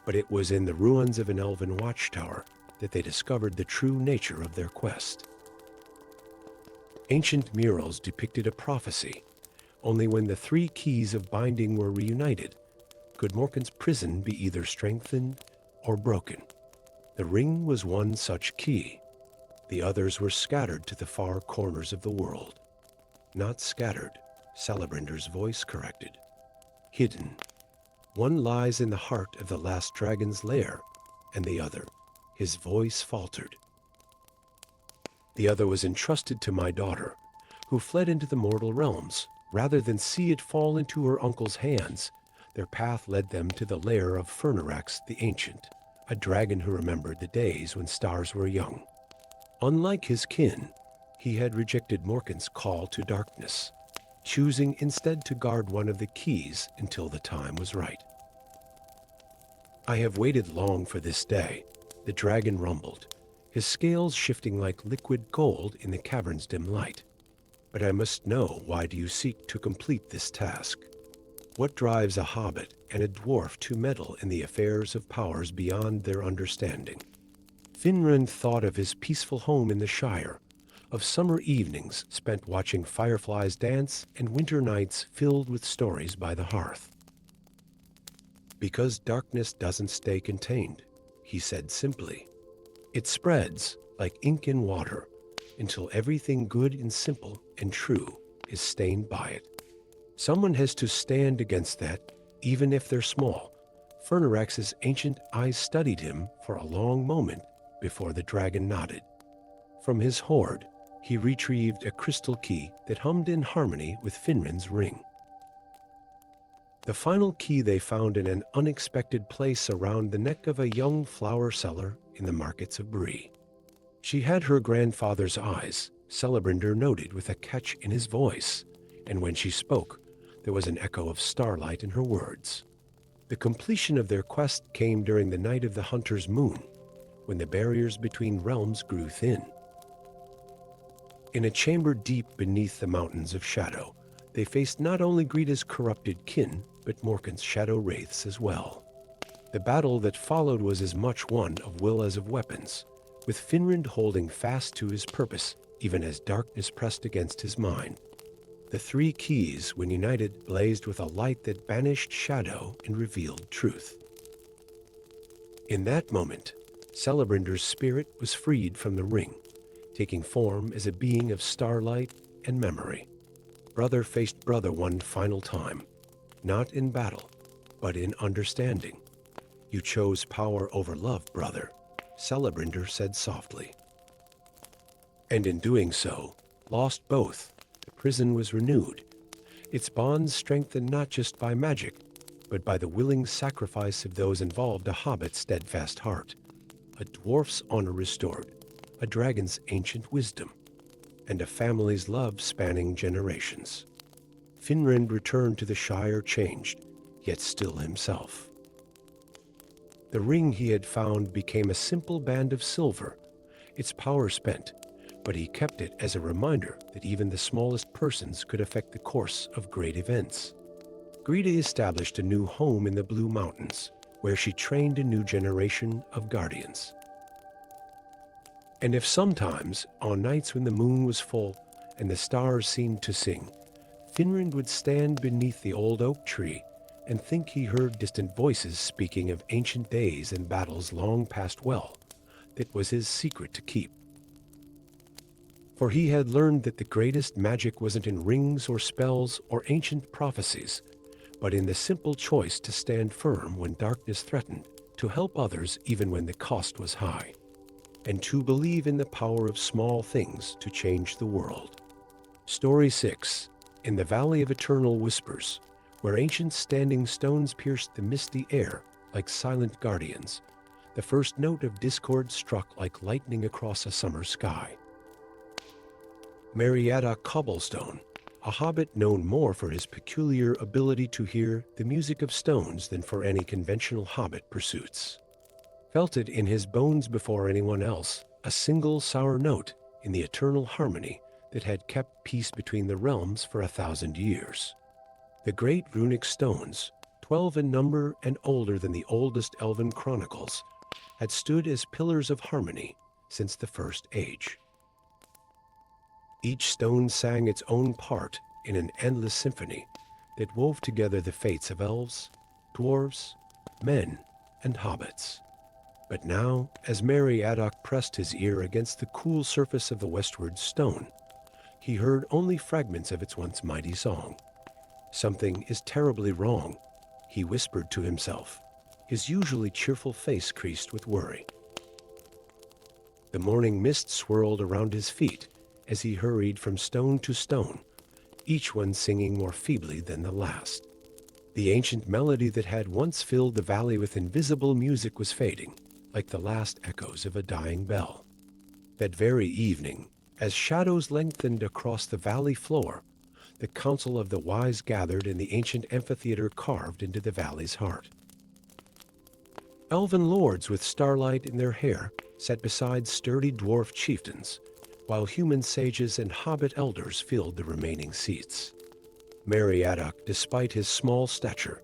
But it was in the ruins of an elven watchtower that they discovered the true nature of their quest. Ancient murals depicted a prophecy. Only when the three keys of binding were reunited could Morkant's prison be either strengthened or broken. The ring was one such key. The others were scattered to the far corners of the world. Not scattered, Celebrander's voice corrected. Hidden. One lies in the heart of the last dragon's lair, and the other, his voice faltered. The other was entrusted to my daughter, who fled into the mortal realms. Rather than see it fall into her uncle's hands, their path led them to the lair of Fernarax the Ancient, a dragon who remembered the days when stars were young. Unlike his kin, he had rejected Morkan's call to darkness, choosing instead to guard one of the keys until the time was right. I have waited long for this day, the dragon rumbled, his scales shifting like liquid gold in the cavern's dim light. But I must know, why do you seek to complete this task? What drives a hobbit and a dwarf to meddle in the affairs of powers beyond their understanding? Finrod thought of his peaceful home in the Shire, of summer evenings spent watching fireflies dance and winter nights filled with stories by the hearth. Because darkness doesn't stay contained, he said simply. It spreads like ink in water until everything good and simple and true is stained by it. Someone has to stand against that, even if they're small. Fernarax's ancient eyes studied him for a long moment before the dragon nodded. From his hoard, he retrieved a crystal key that hummed in harmony with Finrod's ring. The final key they found in an unexpected place around the neck of a young flower seller in the markets of Bree. She had her grandfather's eyes, Celebrander noted with a catch in his voice, and when she spoke, there was an echo of starlight in her words. The completion of their quest came during the night of the hunter's moon, when the barriers between realms grew thin. In a chamber deep beneath the mountains of shadow, they faced not only Greta's corrupted kin, but Morkan's shadow wraiths as well. The battle that followed was as much one of will as of weapons, with Finrod holding fast to his purpose, even as darkness pressed against his mind. The three keys, when united, blazed with a light that banished shadow and revealed truth. In that moment, Celebrander's spirit was freed from the ring, taking form as a being of starlight and memory. Brother faced brother one final time, not in battle, but in understanding. You chose power over love, brother, Celebrander said softly. And in doing so, lost both. The prison was renewed, its bonds strengthened not just by magic, but by the willing sacrifice of those involved. A hobbit's steadfast heart, a dwarf's honor restored, a dragon's ancient wisdom, and a family's love spanning generations. Finrod returned to the Shire changed, yet still himself. The ring he had found became a simple band of silver, its power spent, but he kept it as a reminder that even the smallest persons could affect the course of great events. Greta established a new home in the Blue Mountains, where she trained a new generation of guardians. And if sometimes, on nights when the moon was full and the stars seemed to sing, Finrod would stand beneath the old oak tree and think he heard distant voices speaking of ancient days and battles long past, well, that was his secret to keep. For he had learned that the greatest magic wasn't in rings or spells or ancient prophecies, but in the simple choice to stand firm when darkness threatened, to help others even when the cost was high, and to believe in the power of small things to change the world. Story 6. In the Valley of Eternal Whispers, where ancient standing stones pierced the misty air like silent guardians, the first note of discord struck like lightning across a summer sky. Marietta Cobblestone, a hobbit known more for his peculiar ability to hear the music of stones than for any conventional hobbit pursuits, felt it in his bones before anyone else, a single sour note in the eternal harmony that had kept peace between the realms for 1,000 years. The great runic stones, 12 in number and older than the oldest elven chronicles, had stood as pillars of harmony since the First Age. Each stone sang its own part in an endless symphony that wove together the fates of elves, dwarves, men, and hobbits. But now, as Meriadoc pressed his ear against the cool surface of the westward stone, he heard only fragments of its once mighty song. "Something is terribly wrong," he whispered to himself, his usually cheerful face creased with worry. The morning mist swirled around his feet as he hurried from stone to stone, each one singing more feebly than the last. The ancient melody that had once filled the valley with invisible music was fading, like the last echoes of a dying bell. That very evening, as shadows lengthened across the valley floor, the council of the wise gathered in the ancient amphitheater carved into the valley's heart. Elven lords with starlight in their hair sat beside sturdy dwarf chieftains, while human sages and hobbit elders filled the remaining seats. Meriadoc, despite his small stature,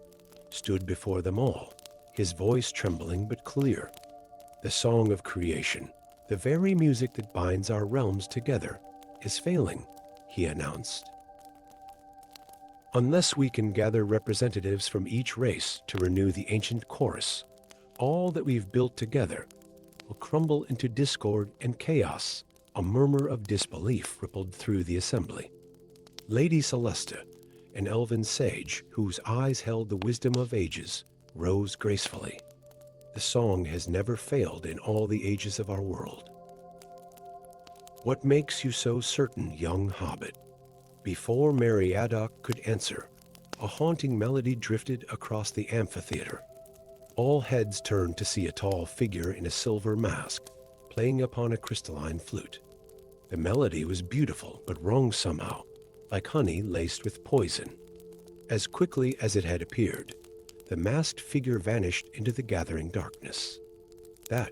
stood before them all, his voice trembling but clear. "The song of creation, the very music that binds our realms together, is failing," he announced. "Unless we can gather representatives from each race to renew the ancient chorus, all that we've built together will crumble into discord and chaos." A murmur of disbelief rippled through the assembly. Lady Celesta, an elven sage whose eyes held the wisdom of ages, rose gracefully. "The song has never failed in all the ages of our world." "What makes you so certain, young hobbit?" Before Meriadoc could answer, a haunting melody drifted across the amphitheater. All heads turned to see a tall figure in a silver mask, playing upon a crystalline flute. The melody was beautiful, but wrong somehow, like honey laced with poison. As quickly as it had appeared, the masked figure vanished into the gathering darkness. "That,"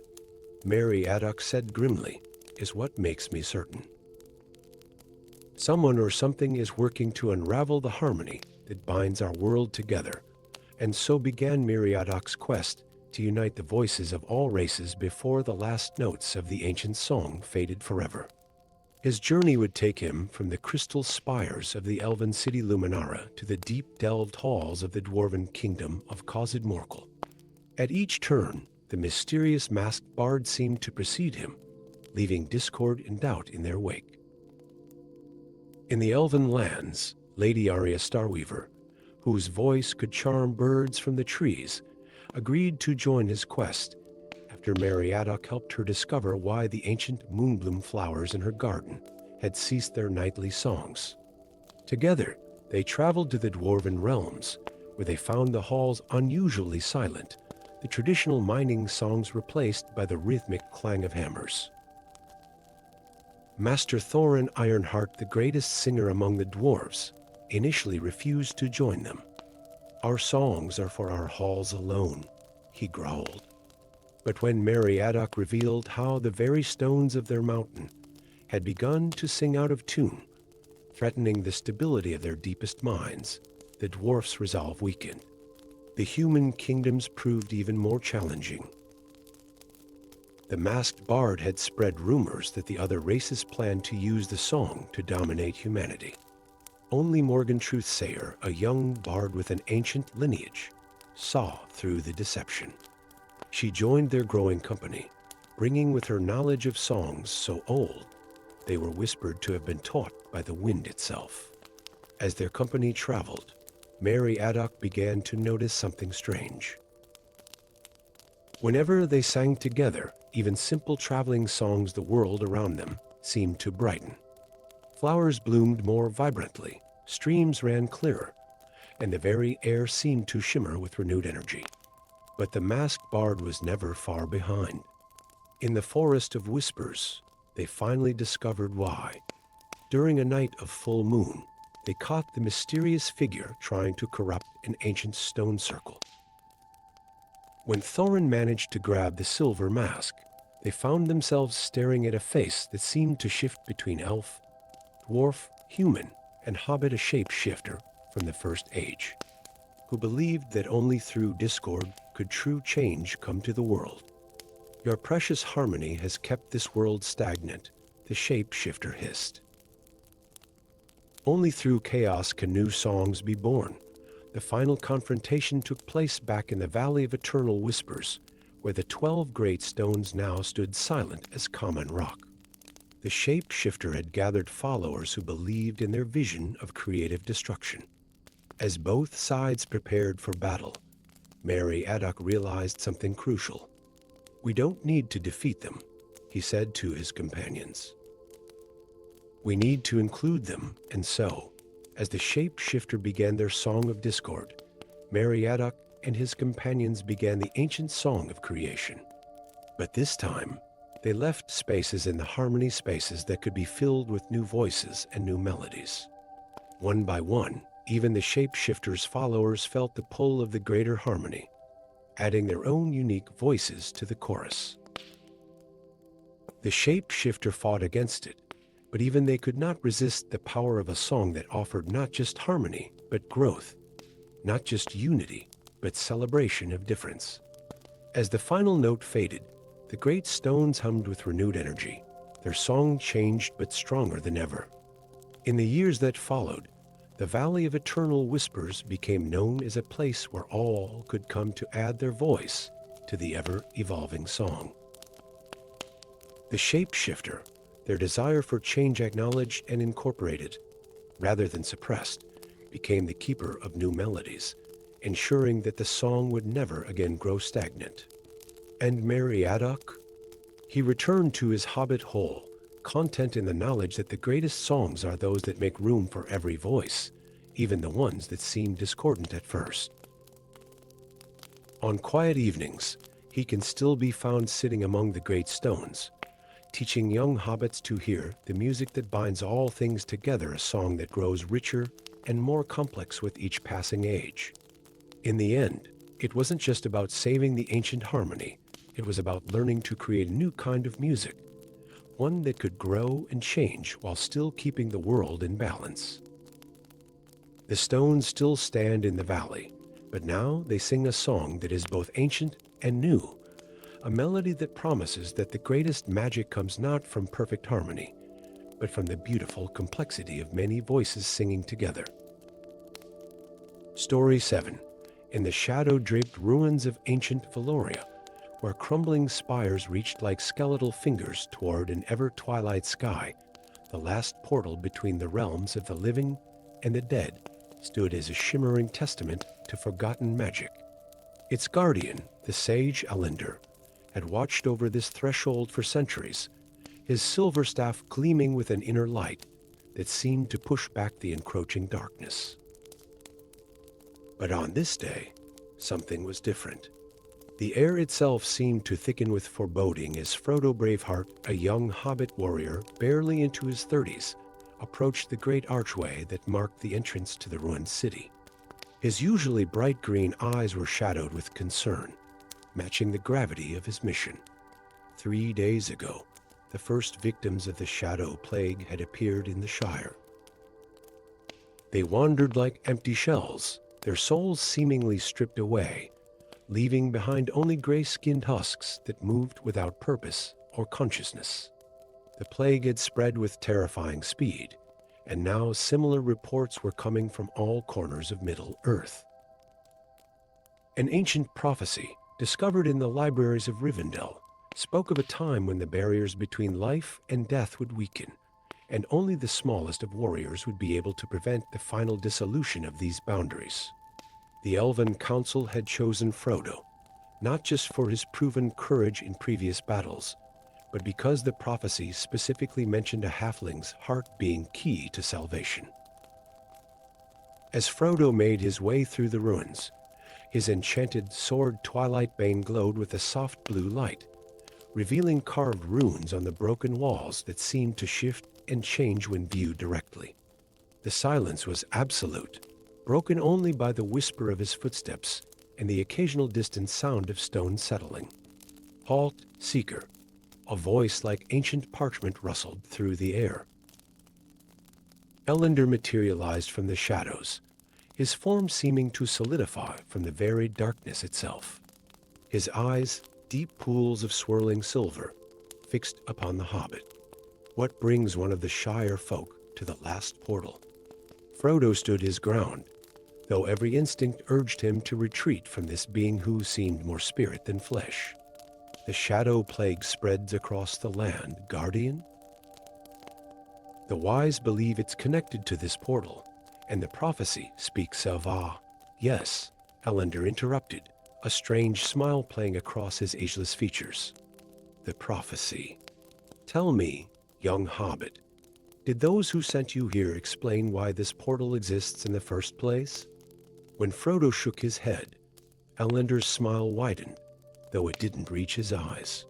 Meriadoc said grimly, "is what makes me certain. Someone or something is working to unravel the harmony that binds our world together." And so began Meriadoc's quest to unite the voices of all races before the last notes of the ancient song faded forever. His journey would take him from the crystal spires of the elven city Luminara to the deep-delved halls of the dwarven kingdom of Khazad Morkel. At each turn, the mysterious masked bard seemed to precede him, leaving discord and doubt in their wake. In the elven lands, Lady Arya Starweaver, whose voice could charm birds from the trees, agreed to join his quest after Meriadoc helped her discover why the ancient moonbloom flowers in her garden had ceased their nightly songs. Together, they traveled to the dwarven realms, where they found the halls unusually silent, the traditional mining songs replaced by the rhythmic clang of hammers. Master Thorin Ironheart, the greatest singer among the dwarves, initially refused to join them. "Our songs are for our halls alone," he growled. But when Meriadoc revealed how the very stones of their mountain had begun to sing out of tune, threatening the stability of their deepest minds, the dwarfs' resolve weakened. The human kingdoms proved even more challenging. The masked bard had spread rumors that the other races planned to use the song to dominate humanity. Only Morgan Truthsayer, a young bard with an ancient lineage, saw through the deception. She joined their growing company, bringing with her knowledge of songs so old they were whispered to have been taught by the wind itself. As their company traveled, Meriadoc began to notice something strange. Whenever they sang together, even simple traveling songs, the world around them seemed to brighten. Flowers bloomed more vibrantly, streams ran clearer, and the very air seemed to shimmer with renewed energy. But the masked bard was never far behind. In the Forest of Whispers, they finally discovered why. During a night of full moon, they caught the mysterious figure trying to corrupt an ancient stone circle. When Thorin managed to grab the silver mask, they found themselves staring at a face that seemed to shift between elf, dwarf, human, and hobbit, a shape-shifter from the First Age, who believed that only through discord could true change come to the world. "Your precious harmony has kept this world stagnant," the shape-shifter hissed. "Only through chaos can new songs be born." The final confrontation took place back in the Valley of Eternal Whispers, where the 12 great stones now stood silent as common rock. The shape-shifter had gathered followers who believed in their vision of creative destruction. As both sides prepared for battle, Meriadoc realized something crucial. "We don't need to defeat them," he said to his companions. "We need to include them," and so, as the shape-shifter began their song of discord, Meriadoc and his companions began the ancient song of creation. But this time, they left spaces in the harmony spaces that could be filled with new voices and new melodies. One by one, even the shape-shifter's followers felt the pull of the greater harmony, adding their own unique voices to the chorus. The shape-shifter fought against it, but even they could not resist the power of a song that offered not just harmony, but growth, not just unity, but celebration of difference. As the final note faded, the great stones hummed with renewed energy. Their song changed but stronger than ever. In the years that followed, the Valley of Eternal Whispers became known as a place where all could come to add their voice to the ever-evolving song. The shape-shifter, their desire for change acknowledged and incorporated, rather than suppressed, became the keeper of new melodies, ensuring that the song would never again grow stagnant. And Meriadoc? He returned to his hobbit hole, content in the knowledge that the greatest songs are those that make room for every voice, even the ones that seem discordant at first. On quiet evenings, he can still be found sitting among the great stones, teaching young hobbits to hear the music that binds all things together, a song that grows richer and more complex with each passing age. In the end, it wasn't just about saving the ancient harmony, it was about learning to create a new kind of music, one that could grow and change while still keeping the world in balance. The stones still stand in the valley, but now they sing a song that is both ancient and new, a melody that promises that the greatest magic comes not from perfect harmony, but from the beautiful complexity of many voices singing together. Story 7. In the shadow-draped ruins of ancient Valoria, where crumbling spires reached like skeletal fingers toward an ever-twilight sky, the last portal between the realms of the living and the dead stood as a shimmering testament to forgotten magic. Its guardian, the sage Elendar, had watched over this threshold for centuries, his silver staff gleaming with an inner light that seemed to push back the encroaching darkness. But on this day, something was different. The air itself seemed to thicken with foreboding as Frodo Braveheart, a young hobbit warrior barely into his 30s, approached the great archway that marked the entrance to the ruined city. His usually bright green eyes were shadowed with concern, matching the gravity of his mission. 3 days ago, the first victims of the Shadow Plague had appeared in the Shire. They wandered like empty shells, their souls seemingly stripped away, leaving behind only gray-skinned husks that moved without purpose or consciousness. The plague had spread with terrifying speed, and now similar reports were coming from all corners of Middle-earth. An ancient prophecy, discovered in the libraries of Rivendell, spoke of a time when the barriers between life and death would weaken, and only the smallest of warriors would be able to prevent the final dissolution of these boundaries. The Elven Council had chosen Frodo, not just for his proven courage in previous battles, but because the prophecy specifically mentioned a halfling's heart being key to salvation. As Frodo made his way through the ruins, his enchanted sword Twilight Bane glowed with a soft blue light, revealing carved runes on the broken walls that seemed to shift and change when viewed directly. The silence was absolute, broken only by the whisper of his footsteps and the occasional distant sound of stone settling. "Halt, Seeker," a voice like ancient parchment rustled through the air. Elendar materialized from the shadows, his form seeming to solidify from the very darkness itself. His eyes, deep pools of swirling silver, fixed upon the hobbit. What brings one of the Shire folk to the last portal? Frodo stood his ground, though every instinct urged him to retreat from this being who seemed more spirit than flesh. The shadow plague spreads across the land, Guardian? The wise believe it's connected to this portal, and the prophecy speaks of yes, Ellender interrupted, a strange smile playing across his ageless features. The prophecy. Tell me, young hobbit, did those who sent you here explain why this portal exists in the first place? When Frodo shook his head, Ellender's smile widened, though it didn't reach his eyes.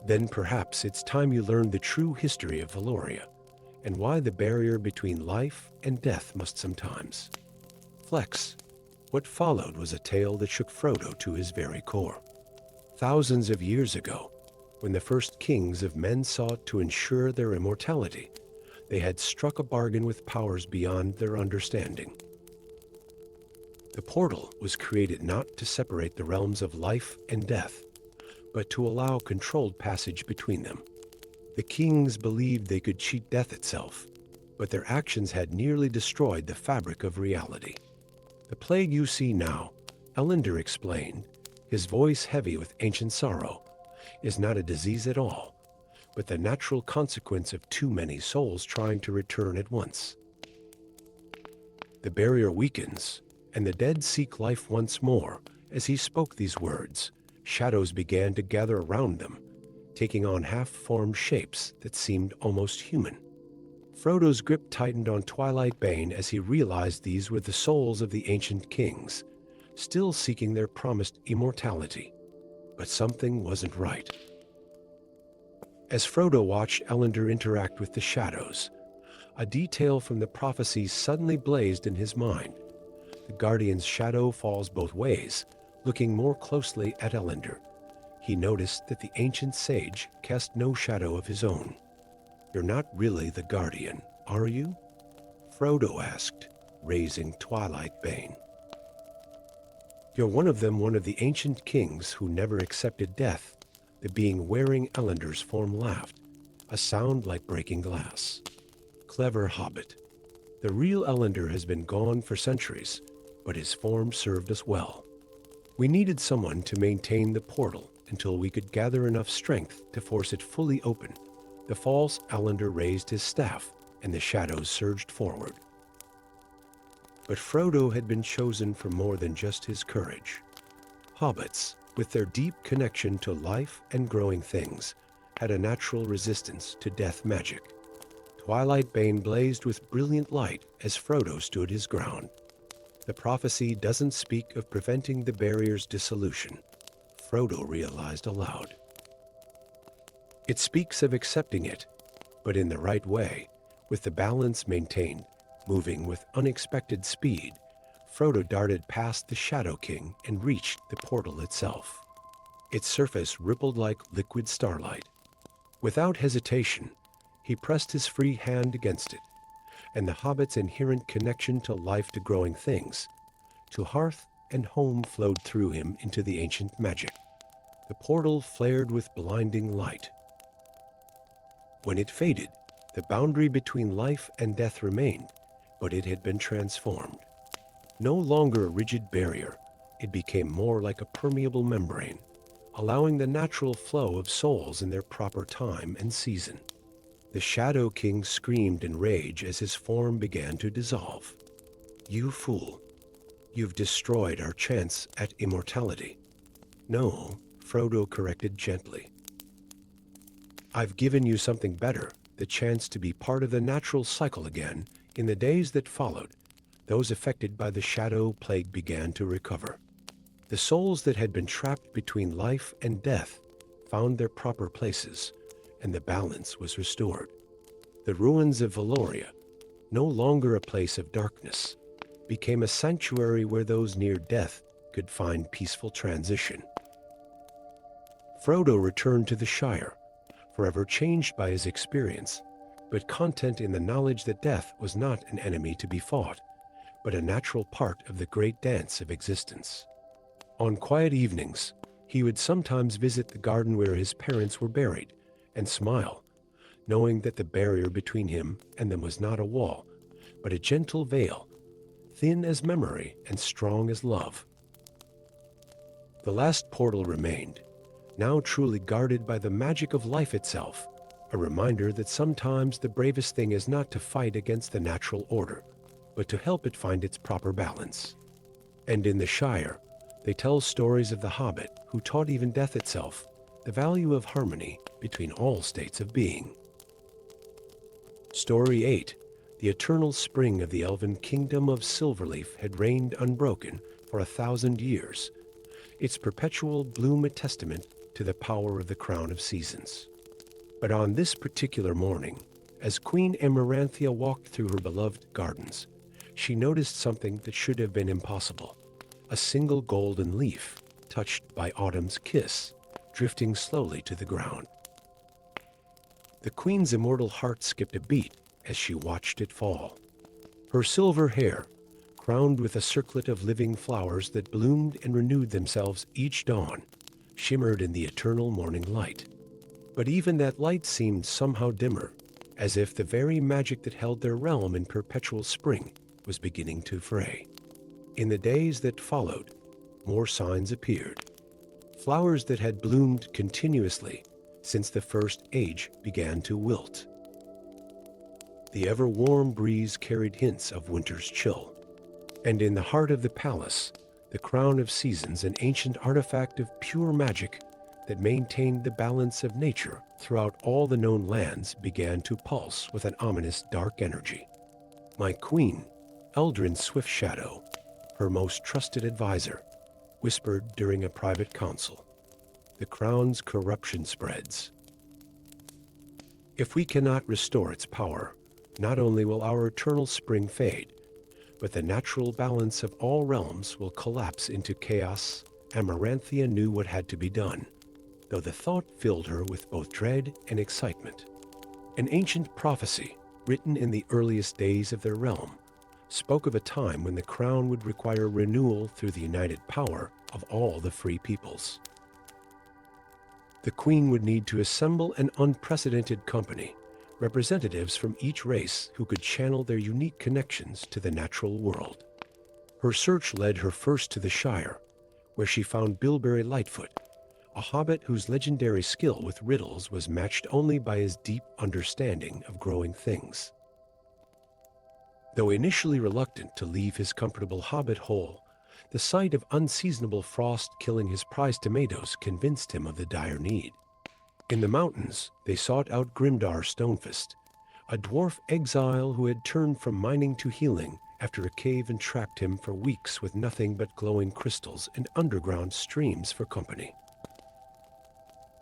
Then perhaps it's time you learned the true history of Valoria, and why the barrier between life and death must sometimes flex. What followed was a tale that shook Frodo to his very core. Thousands of years ago, when the first kings of men sought to ensure their immortality, they had struck a bargain with powers beyond their understanding. The portal was created not to separate the realms of life and death, but to allow controlled passage between them. The kings believed they could cheat death itself, but their actions had nearly destroyed the fabric of reality. The plague you see now, Ellender explained, his voice heavy with ancient sorrow, is not a disease at all, but the natural consequence of too many souls trying to return at once. The barrier weakens, and the dead seek life once more. As he spoke these words, shadows began to gather around them, taking on half-formed shapes that seemed almost human. Frodo's grip tightened on Twilight Bane as he realized these were the souls of the ancient kings, still seeking their promised immortality. But something wasn't right. As Frodo watched Ellender interact with the shadows, a detail from the prophecies suddenly blazed in his mind. The Guardian's shadow falls both ways. Looking more closely at Ellender, he noticed that the ancient sage cast no shadow of his own. You're not really the Guardian, are you? Frodo asked, raising Twilight Bane. You're one of the ancient kings who never accepted death. The being wearing Ellender's form laughed, a sound like breaking glass. Clever hobbit. The real Ellender has been gone for centuries, but his form served us well. We needed someone to maintain the portal until we could gather enough strength to force it fully open. The false Ellender raised his staff, and the shadows surged forward. But Frodo had been chosen for more than just his courage. Hobbits, with their deep connection to life and growing things, had a natural resistance to death magic. Twilight Bane blazed with brilliant light as Frodo stood his ground. The prophecy doesn't speak of preventing the barrier's dissolution, Frodo realized aloud. It speaks of accepting it, but in the right way, with the balance maintained. Moving with unexpected speed, Frodo darted past the Shadow King and reached the portal itself. Its surface rippled like liquid starlight. Without hesitation, he pressed his free hand against it, and the hobbit's inherent connection to life, to growing things, to hearth and home flowed through him into the ancient magic. The portal flared with blinding light. When it faded, the boundary between life and death remained, but it had been transformed. No longer a rigid barrier, it became more like a permeable membrane, allowing the natural flow of souls in their proper time and season. The Shadow King screamed in rage as his form began to dissolve. You fool! You've destroyed our chance at immortality. No, Frodo corrected gently. I've given you something better, the chance to be part of the natural cycle again. In the days that followed, those affected by the shadow plague began to recover. The souls that had been trapped between life and death found their proper places, and the balance was restored. The ruins of Valoria, no longer a place of darkness, became a sanctuary where those near death could find peaceful transition. Frodo returned to the Shire, forever changed by his experience, but content in the knowledge that death was not an enemy to be fought, but a natural part of the great dance of existence. On quiet evenings, he would sometimes visit the garden where his parents were buried, and smile, knowing that the barrier between him and them was not a wall, but a gentle veil, thin as memory and strong as love. The last portal remained, now truly guarded by the magic of life itself, a reminder that sometimes the bravest thing is not to fight against the natural order, but to help it find its proper balance. And in the Shire, they tell stories of the Hobbit who taught even death itself the value of harmony between all states of being. Story 8. The eternal spring of the elven kingdom of Silverleaf had reigned unbroken for 1,000 years, its perpetual bloom a testament to the power of the crown of seasons. But on this particular morning, as Queen Amaranthia walked through her beloved gardens, she noticed something that should have been impossible: a single golden leaf, touched by autumn's kiss, drifting slowly to the ground. The queen's immortal heart skipped a beat as she watched it fall. Her silver hair, crowned with a circlet of living flowers that bloomed and renewed themselves each dawn, shimmered in the eternal morning light. But even that light seemed somehow dimmer, as if the very magic that held their realm in perpetual spring was beginning to fray. In the days that followed, more signs appeared. Flowers that had bloomed continuously since the first age began to wilt. The ever-warm breeze carried hints of winter's chill. And in the heart of the palace, the crown of seasons, an ancient artifact of pure magic that maintained the balance of nature throughout all the known lands, began to pulse with an ominous dark energy. My queen, Eldrin Swiftshadow, her most trusted advisor, whispered during a private council, "The crown's corruption spreads. If we cannot restore its power, not only will our eternal spring fade, but the natural balance of all realms will collapse into chaos." Amaranthia knew what had to be done, though the thought filled her with both dread and excitement. An ancient prophecy, written in the earliest days of their realm, spoke of a time when the crown would require renewal through the united power of all the free peoples. The queen would need to assemble an unprecedented company, representatives from each race who could channel their unique connections to the natural world. Her search led her first to the Shire, where she found Bilberry Lightfoot, a hobbit whose legendary skill with riddles was matched only by his deep understanding of growing things. Though initially reluctant to leave his comfortable hobbit hole, the sight of unseasonable frost killing his prized tomatoes convinced him of the dire need. In the mountains, they sought out Grimdar Stonefist, a dwarf exile who had turned from mining to healing after a cave entrapped him for weeks with nothing but glowing crystals and underground streams for company.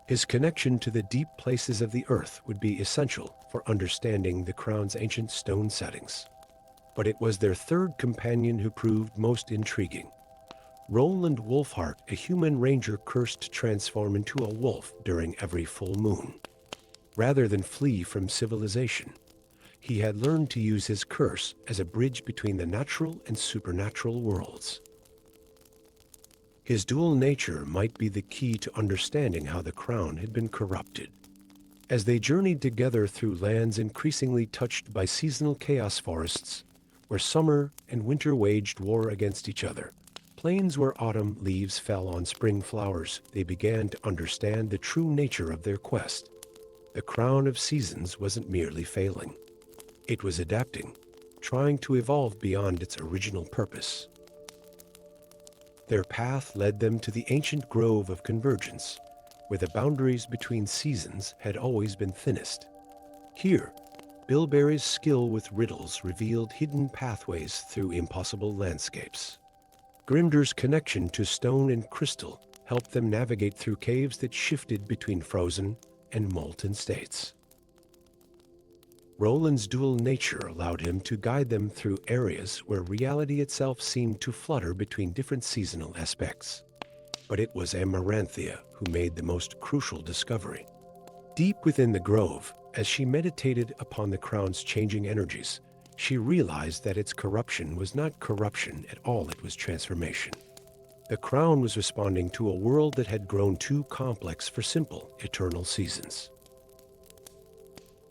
His connection to the deep places of the earth would be essential for understanding the crown's ancient stone settings. But it was their third companion who proved most intriguing. Roland Wolfheart, a human ranger cursed to transform into a wolf during every full moon. Rather than flee from civilization, he had learned to use his curse as a bridge between the natural and supernatural worlds. His dual nature might be the key to understanding how the crown had been corrupted. As they journeyed together through lands increasingly touched by seasonal chaos forests, where summer and winter waged war against each other, plains where autumn leaves fell on spring flowers, they began to understand the true nature of their quest. The crown of seasons wasn't merely failing. It was adapting, trying to evolve beyond its original purpose. Their path led them to the ancient grove of convergence, where the boundaries between seasons had always been thinnest. Here, Bilberry's skill with riddles revealed hidden pathways through impossible landscapes. Grimdar's connection to stone and crystal helped them navigate through caves that shifted between frozen and molten states. Roland's dual nature allowed him to guide them through areas where reality itself seemed to flutter between different seasonal aspects. But it was Amaranthia who made the most crucial discovery. Deep within the grove, as she meditated upon the crown's changing energies, she realized that its corruption was not corruption at all, it was transformation. The crown was responding to a world that had grown too complex for simple, eternal seasons.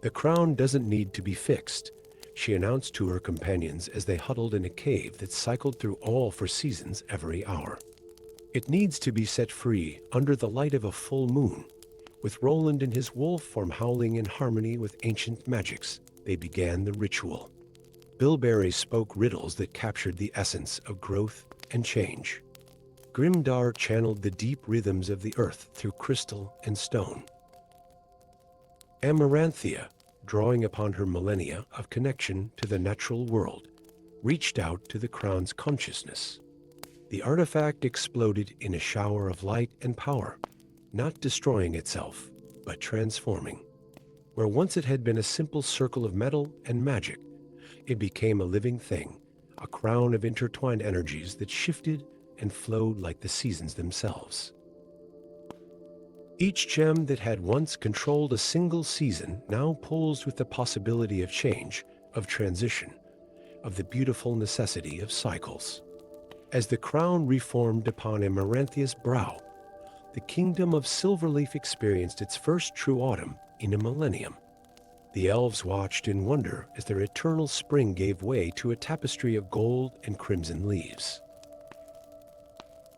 "The crown doesn't need to be fixed," she announced to her companions as they huddled in a cave that cycled through all four seasons every hour. It needs to be set free under the light of a full moon. With Roland and his wolf form howling in harmony with ancient magics, they began the ritual. Bilberry spoke riddles that captured the essence of growth and change. Grimdar channeled the deep rhythms of the earth through crystal and stone. Amaranthia, drawing upon her millennia of connection to the natural world, reached out to the crown's consciousness. The artifact exploded in a shower of light and power, not destroying itself, but transforming. Where once it had been a simple circle of metal and magic, it became a living thing, a crown of intertwined energies that shifted and flowed like the seasons themselves. Each gem that had once controlled a single season now pulls with the possibility of change, of transition, of the beautiful necessity of cycles. As the crown reformed upon Amaranthia's brow, the kingdom of Silverleaf experienced its first true autumn in a millennium. The elves watched in wonder as their eternal spring gave way to a tapestry of gold and crimson leaves.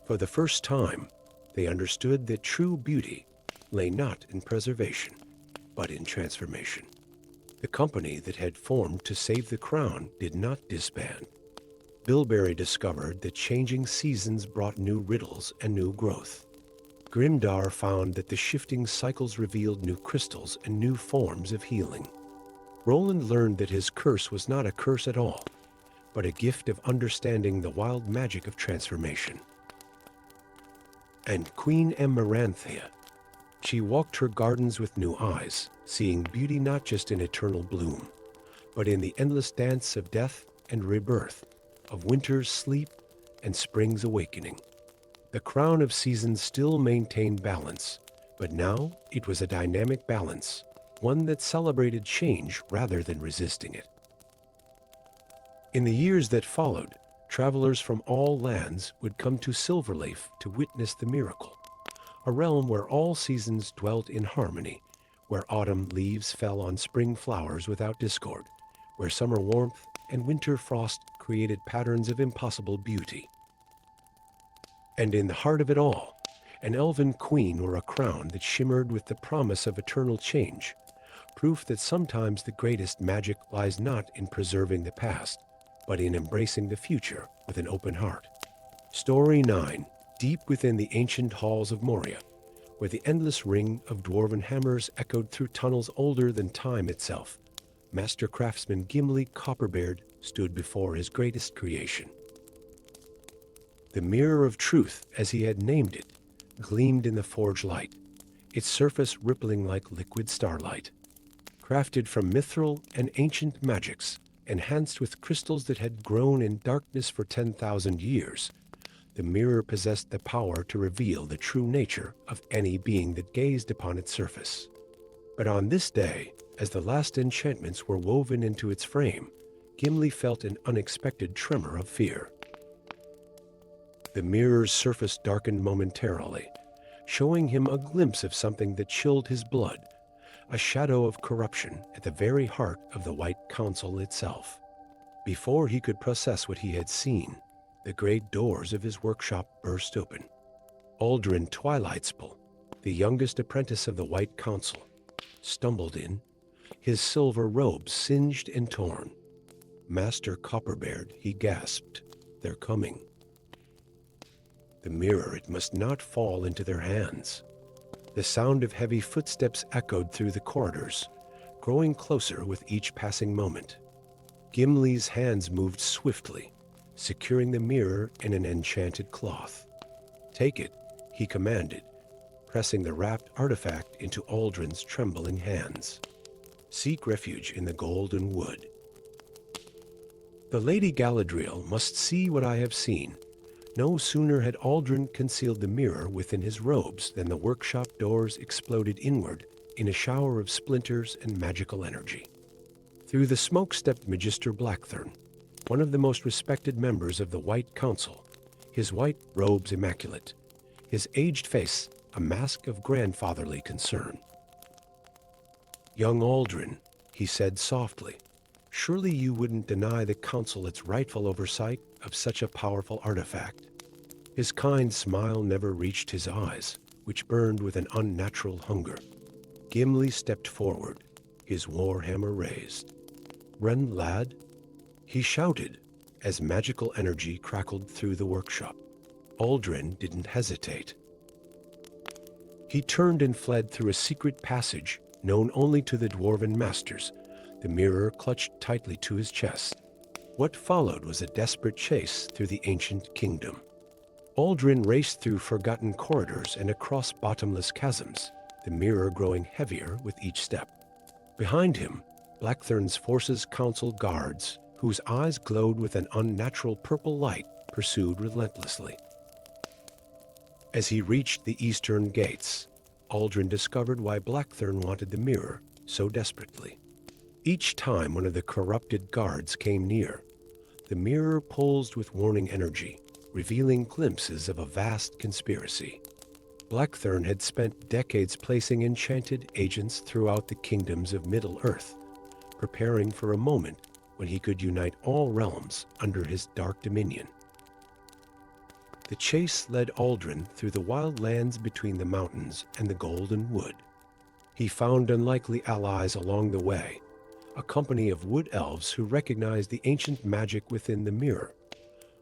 For the first time, they understood that true beauty lay not in preservation, but in transformation. The company that had formed to save the crown did not disband. Bilberry discovered that changing seasons brought new riddles and new growth. Grimdar found that the shifting cycles revealed new crystals and new forms of healing. Roland learned that his curse was not a curse at all, but a gift of understanding the wild magic of transformation. And Queen Amaranthia, she walked her gardens with new eyes, seeing beauty not just in eternal bloom, but in the endless dance of death and rebirth, of winter's sleep and spring's awakening. The crown of seasons still maintained balance, but now it was a dynamic balance, one that celebrated change rather than resisting it. In the years that followed, travelers from all lands would come to Silverleaf to witness the miracle, a realm where all seasons dwelt in harmony, where autumn leaves fell on spring flowers without discord, where summer warmth and winter frost created patterns of impossible beauty. And in the heart of it all, an elven queen wore a crown that shimmered with the promise of eternal change, proof that sometimes the greatest magic lies not in preserving the past, but in embracing the future with an open heart. Story 9. Deep within the ancient halls of Moria, where the endless ring of dwarven hammers echoed through tunnels older than time itself, master craftsman Gimli Copperbeard stood before his greatest creation. The Mirror of Truth, as he had named it, gleamed in the forge light, its surface rippling like liquid starlight. Crafted from mithril and ancient magics, enhanced with crystals that had grown in darkness for 10,000 years, the mirror possessed the power to reveal the true nature of any being that gazed upon its surface. But on this day, as the last enchantments were woven into its frame, Gimli felt an unexpected tremor of fear. The mirror's surface darkened momentarily, showing him a glimpse of something that chilled his blood, a shadow of corruption at the very heart of the White Council itself. Before he could process what he had seen, the great doors of his workshop burst open. Aldrin Twilightspell, the youngest apprentice of the White Council, stumbled in, his silver robes singed and torn. "Master Copperbeard," he gasped, "they're coming." The mirror, it must not fall into their hands. The sound of heavy footsteps echoed through the corridors, growing closer with each passing moment. Gimli's hands moved swiftly, securing the mirror in an enchanted cloth. "Take it," he commanded, pressing the wrapped artifact into Aldrin's trembling hands. "Seek refuge in the golden wood. The Lady Galadriel must see what I have seen." No sooner had Aldrin concealed the mirror within his robes than the workshop doors exploded inward in a shower of splinters and magical energy. Through the smoke stepped Magister Blackthorn, one of the most respected members of the White Council, his white robes immaculate, his aged face a mask of grandfatherly concern. "Young Aldrin," he said softly, "surely you wouldn't deny the Council its rightful oversight of such a powerful artifact." His kind smile never reached his eyes, which burned with an unnatural hunger. Gimli stepped forward, his warhammer raised. "Ren, lad," he shouted as magical energy crackled through the workshop. Aldrin didn't hesitate. He turned and fled through a secret passage known only to the dwarven masters, the mirror clutched tightly to his chest. What followed was a desperate chase through the ancient kingdom. Aldrin raced through forgotten corridors and across bottomless chasms, the mirror growing heavier with each step. Behind him, Blackthorn's forces council guards, whose eyes glowed with an unnatural purple light, pursued relentlessly. As he reached the eastern gates, Aldrin discovered why Blackthorn wanted the mirror so desperately. Each time one of the corrupted guards came near, the mirror pulsed with warning energy, revealing glimpses of a vast conspiracy. Blackthorn had spent decades placing enchanted agents throughout the kingdoms of Middle-earth, preparing for a moment when he could unite all realms under his dark dominion. The chase led Aldrin through the wild lands between the mountains and the Golden Wood. He found unlikely allies along the way, a company of wood elves who recognized the ancient magic within the mirror,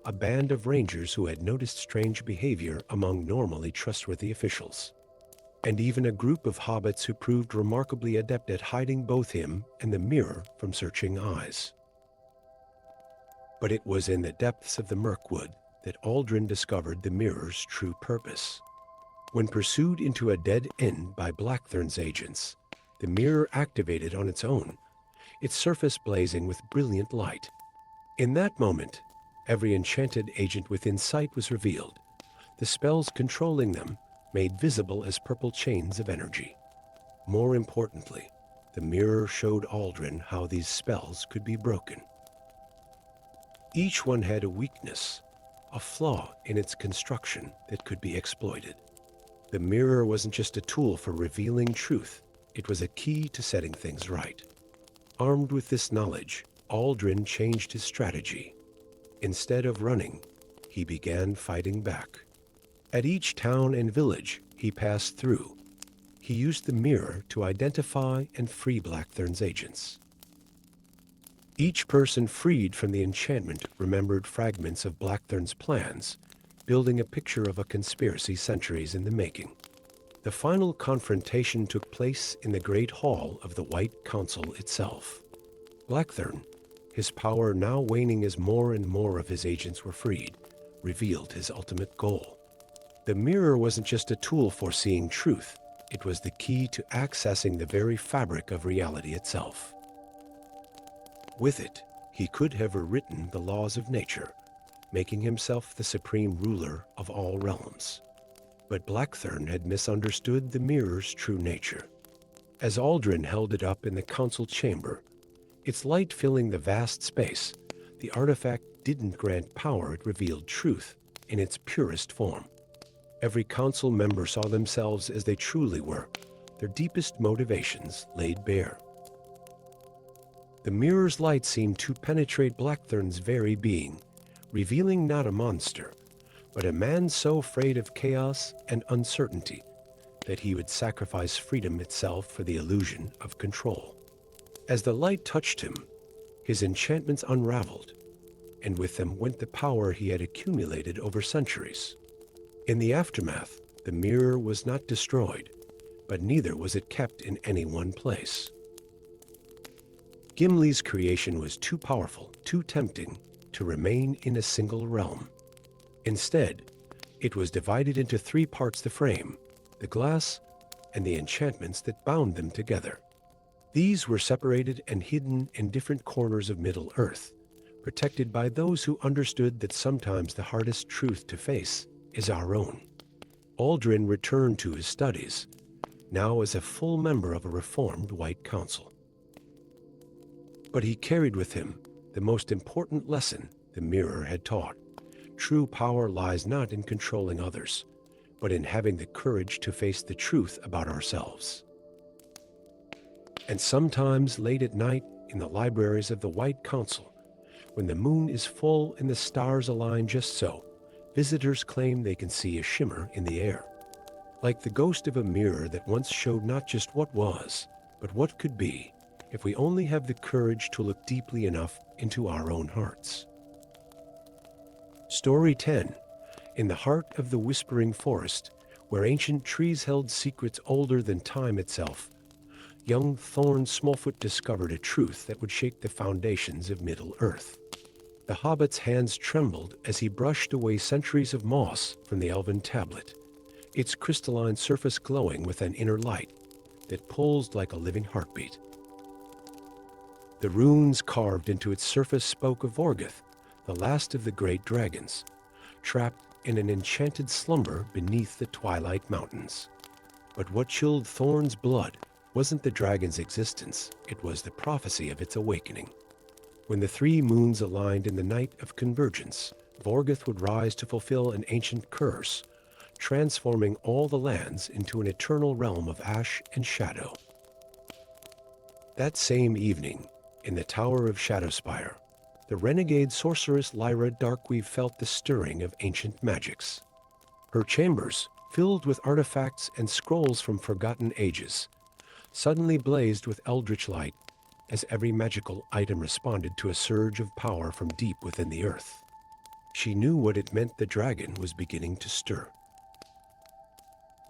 a band of rangers who had noticed strange behavior among normally trustworthy officials, and even a group of hobbits who proved remarkably adept at hiding both him and the mirror from searching eyes. But it was in the depths of the Mirkwood that Aldrin discovered the mirror's true purpose. When pursued into a dead end by Blackthorn's agents, the mirror activated on its own, its surface blazing with brilliant light. In that moment, every enchanted agent within sight was revealed, the spells controlling them made visible as purple chains of energy. More importantly, the mirror showed Aldrin how these spells could be broken. Each one had a weakness, a flaw in its construction that could be exploited. The mirror wasn't just a tool for revealing truth, it was a key to setting things right. Armed with this knowledge, Aldrin changed his strategy. Instead of running, he began fighting back. At each town and village he passed through, he used the mirror to identify and free Blackthorn's agents. Each person freed from the enchantment remembered fragments of Blackthorn's plans, building a picture of a conspiracy centuries in the making. The final confrontation took place in the Great Hall of the White Council itself. Blackthorn, his power now waning as more and more of his agents were freed, revealed his ultimate goal. The mirror wasn't just a tool for seeing truth, it was the key to accessing the very fabric of reality itself. With it, he could have rewritten the laws of nature, making himself the supreme ruler of all realms. But Blackthorn had misunderstood the mirror's true nature. As Aldrin held it up in the council chamber, its light filling the vast space, the artifact didn't grant power, it revealed truth in its purest form. Every council member saw themselves as they truly were, their deepest motivations laid bare. The mirror's light seemed to penetrate Blackthorn's very being, revealing not a monster, but a man so afraid of chaos and uncertainty that he would sacrifice freedom itself for the illusion of control. As the light touched him, his enchantments unraveled, and with them went the power he had accumulated over centuries. In the aftermath, the mirror was not destroyed, but neither was it kept in any one place. Gimli's creation was too powerful, too tempting, to remain in a single realm. Instead, it was divided into three parts: the frame, the glass, and the enchantments that bound them together. These were separated and hidden in different corners of Middle-earth, protected by those who understood that sometimes the hardest truth to face is our own. Aldrin returned to his studies, now as a full member of a reformed White Council. But he carried with him the most important lesson the mirror had taught. True power lies not in controlling others, but in having the courage to face the truth about ourselves. And sometimes late at night in the libraries of the White Council, when the moon is full and the stars align just so, Visitors claim they can see a shimmer in the air, like the ghost of a mirror that once showed not just what was, but what could be, if we only have the courage to look deeply enough into our own hearts. Story 10. In the heart of the whispering forest, where ancient trees held secrets older than time itself, young Thorn Smallfoot discovered a truth that would shake the foundations of Middle-earth. The hobbit's hands trembled as he brushed away centuries of moss from the elven tablet, its crystalline surface glowing with an inner light that pulsed like a living heartbeat. The runes carved into its surface spoke of Vorgoth, the last of the great dragons, trapped in an enchanted slumber beneath the Twilight Mountains. But what chilled Thorn's blood wasn't the dragon's existence, it was the prophecy of its awakening. When the three moons aligned in the night of convergence, Vorgoth would rise to fulfill an ancient curse, transforming all the lands into an eternal realm of ash and shadow. That same evening, in the Tower of Shadowspire, the renegade sorceress Lyra Darkweave felt the stirring of ancient magics. Her chambers, filled with artifacts and scrolls from forgotten ages, suddenly blazed with eldritch light as every magical item responded to a surge of power from deep within the earth. She knew what it meant. The dragon was beginning to stir.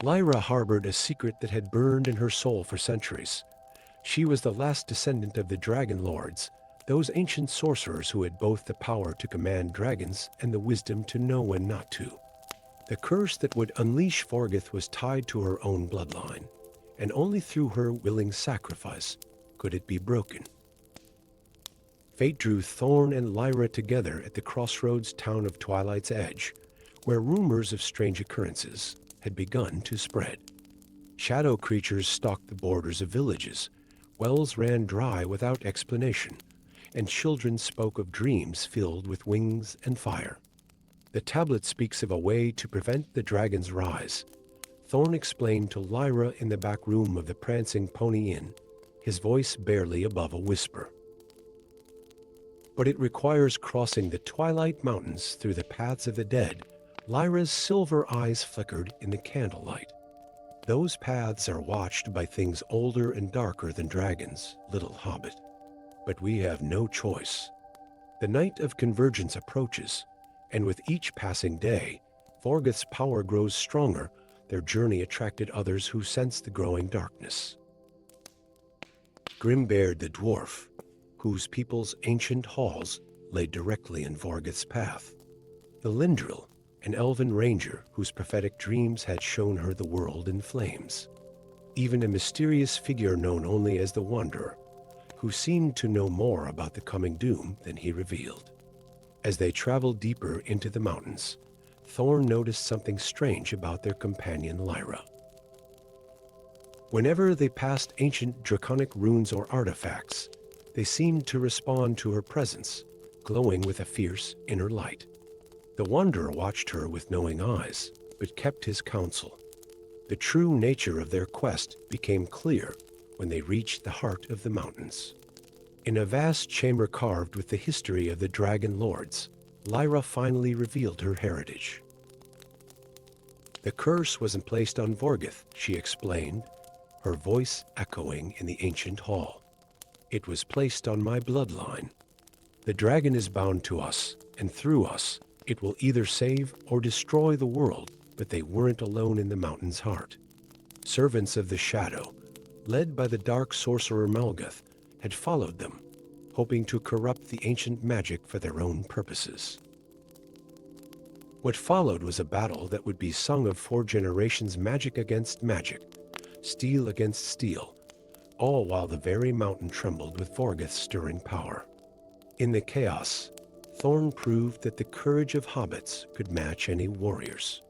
Lyra harbored a secret that had burned in her soul for centuries. She was the last descendant of the Dragon Lords, those ancient sorcerers who had both the power to command dragons and the wisdom to know when not to. The curse that would unleash Vorgoth was tied to her own bloodline, and only through her willing sacrifice could it be broken. Fate drew Thorn and Lyra together at the crossroads town of Twilight's Edge, where rumors of strange occurrences had begun to spread. Shadow creatures stalked the borders of villages, wells ran dry without explanation, and children spoke of dreams filled with wings and fire. The tablet speaks of a way to prevent the dragon's rise, Thorn explained to Lyra in the back room of the Prancing Pony Inn, his voice barely above a whisper. But it requires crossing the Twilight Mountains through the paths of the dead. Lyra's silver eyes flickered in the candlelight. Those paths are watched by things older and darker than dragons, little hobbit. But we have no choice. The night of convergence approaches, and with each passing day, Vorgoth's power grows stronger. Their journey attracted others who sensed the growing darkness. Grimbeard the dwarf, whose people's ancient halls lay directly in Vorgoth's path. The Lindril, an elven ranger whose prophetic dreams had shown her the world in flames. Even a mysterious figure known only as the Wanderer, who seemed to know more about the coming doom than he revealed. As they traveled deeper into the mountains, Thorn noticed something strange about their companion Lyra. Whenever they passed ancient draconic runes or artifacts, they seemed to respond to her presence, glowing with a fierce inner light. The Wanderer watched her with knowing eyes, but kept his counsel. The true nature of their quest became clear when they reached the heart of the mountains. In a vast chamber carved with the history of the Dragon Lords, Lyra finally revealed her heritage. The curse wasn't placed on Vorgoth, she explained, her voice echoing in the ancient hall. It was placed on my bloodline. The dragon is bound to us, and through us, it will either save or destroy the world, but they weren't alone in the mountain's heart. Servants of the Shadow, led by the dark sorcerer Malgoth, had followed them, hoping to corrupt the ancient magic for their own purposes. What followed was a battle that would be sung of 4 generations, magic against magic, steel against steel, all while the very mountain trembled with Vorgoth's stirring power. In the chaos, Thorn proved that the courage of hobbits could match any warriors.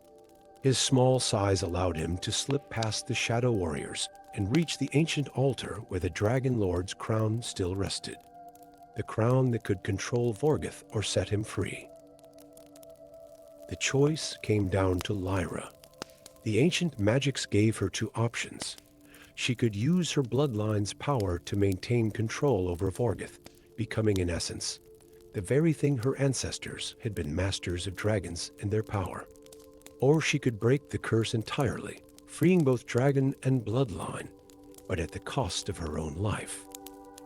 His small size allowed him to slip past the shadow warriors and reach the ancient altar where the Dragon Lord's crown still rested, the crown that could control Vorgoth or set him free. The choice came down to Lyra. The ancient magics gave her 2 options. She could use her bloodline's power to maintain control over Vorgoth, becoming in essence the very thing her ancestors had been masters of dragons and their power. Or she could break the curse entirely, freeing both dragon and bloodline, but at the cost of her own life.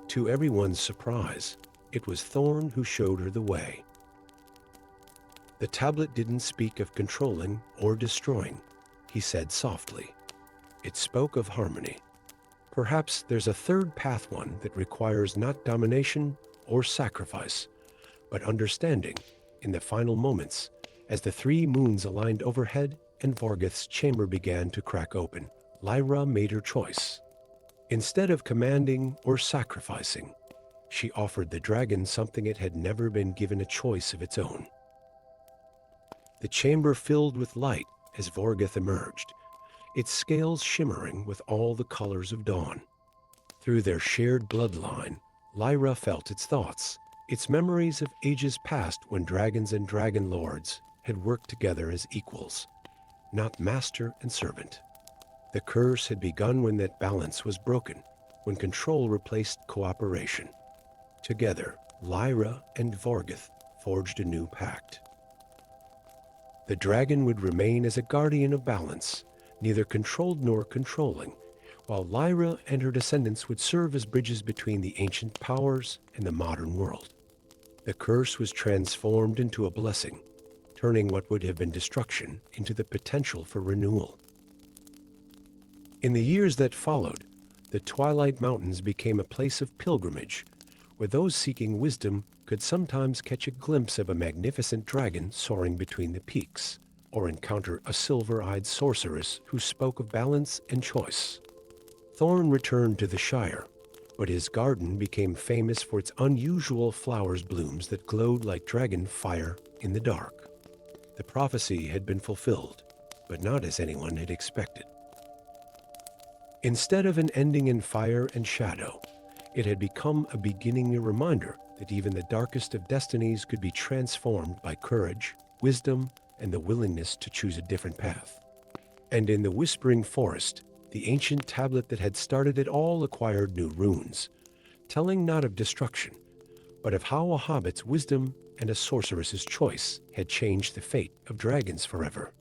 To everyone's surprise, it was Thorn who showed her the way. The tablet didn't speak of controlling or destroying, he said softly. It spoke of harmony. Perhaps there's a third path, one that requires not domination or sacrifice, but understanding in the final moments. As the three moons aligned overhead and Vorgoth's chamber began to crack open, Lyra made her choice. Instead of commanding or sacrificing, she offered the dragon something it had never been given a choice of its own. The chamber filled with light as Vorgoth emerged, its scales shimmering with all the colors of dawn. Through their shared bloodline, Lyra felt its thoughts, its memories of ages past when dragons and dragon lords had worked together as equals, not master and servant. The curse had begun when that balance was broken, when control replaced cooperation. Together, Lyra and Vorgoth forged a new pact. The dragon would remain as a guardian of balance, neither controlled nor controlling, while Lyra and her descendants would serve as bridges between the ancient powers and the modern world. The curse was transformed into a blessing, turning what would have been destruction into the potential for renewal. In the years that followed, the Twilight Mountains became a place of pilgrimage, where those seeking wisdom could sometimes catch a glimpse of a magnificent dragon soaring between the peaks, or encounter a silver-eyed sorceress who spoke of balance and choice. Thorn returned to the Shire, but his garden became famous for its unusual flowers blooms that glowed like dragon fire in the dark. The prophecy had been fulfilled, but not as anyone had expected. Instead of an ending in fire and shadow, it had become a beginning, a reminder that even the darkest of destinies could be transformed by courage, wisdom, and the willingness to choose a different path. And in the Whispering Forest, the ancient tablet that had started it all acquired new runes, telling not of destruction, but of how a hobbit's wisdom and a sorceress's choice had changed the fate of dragons forever.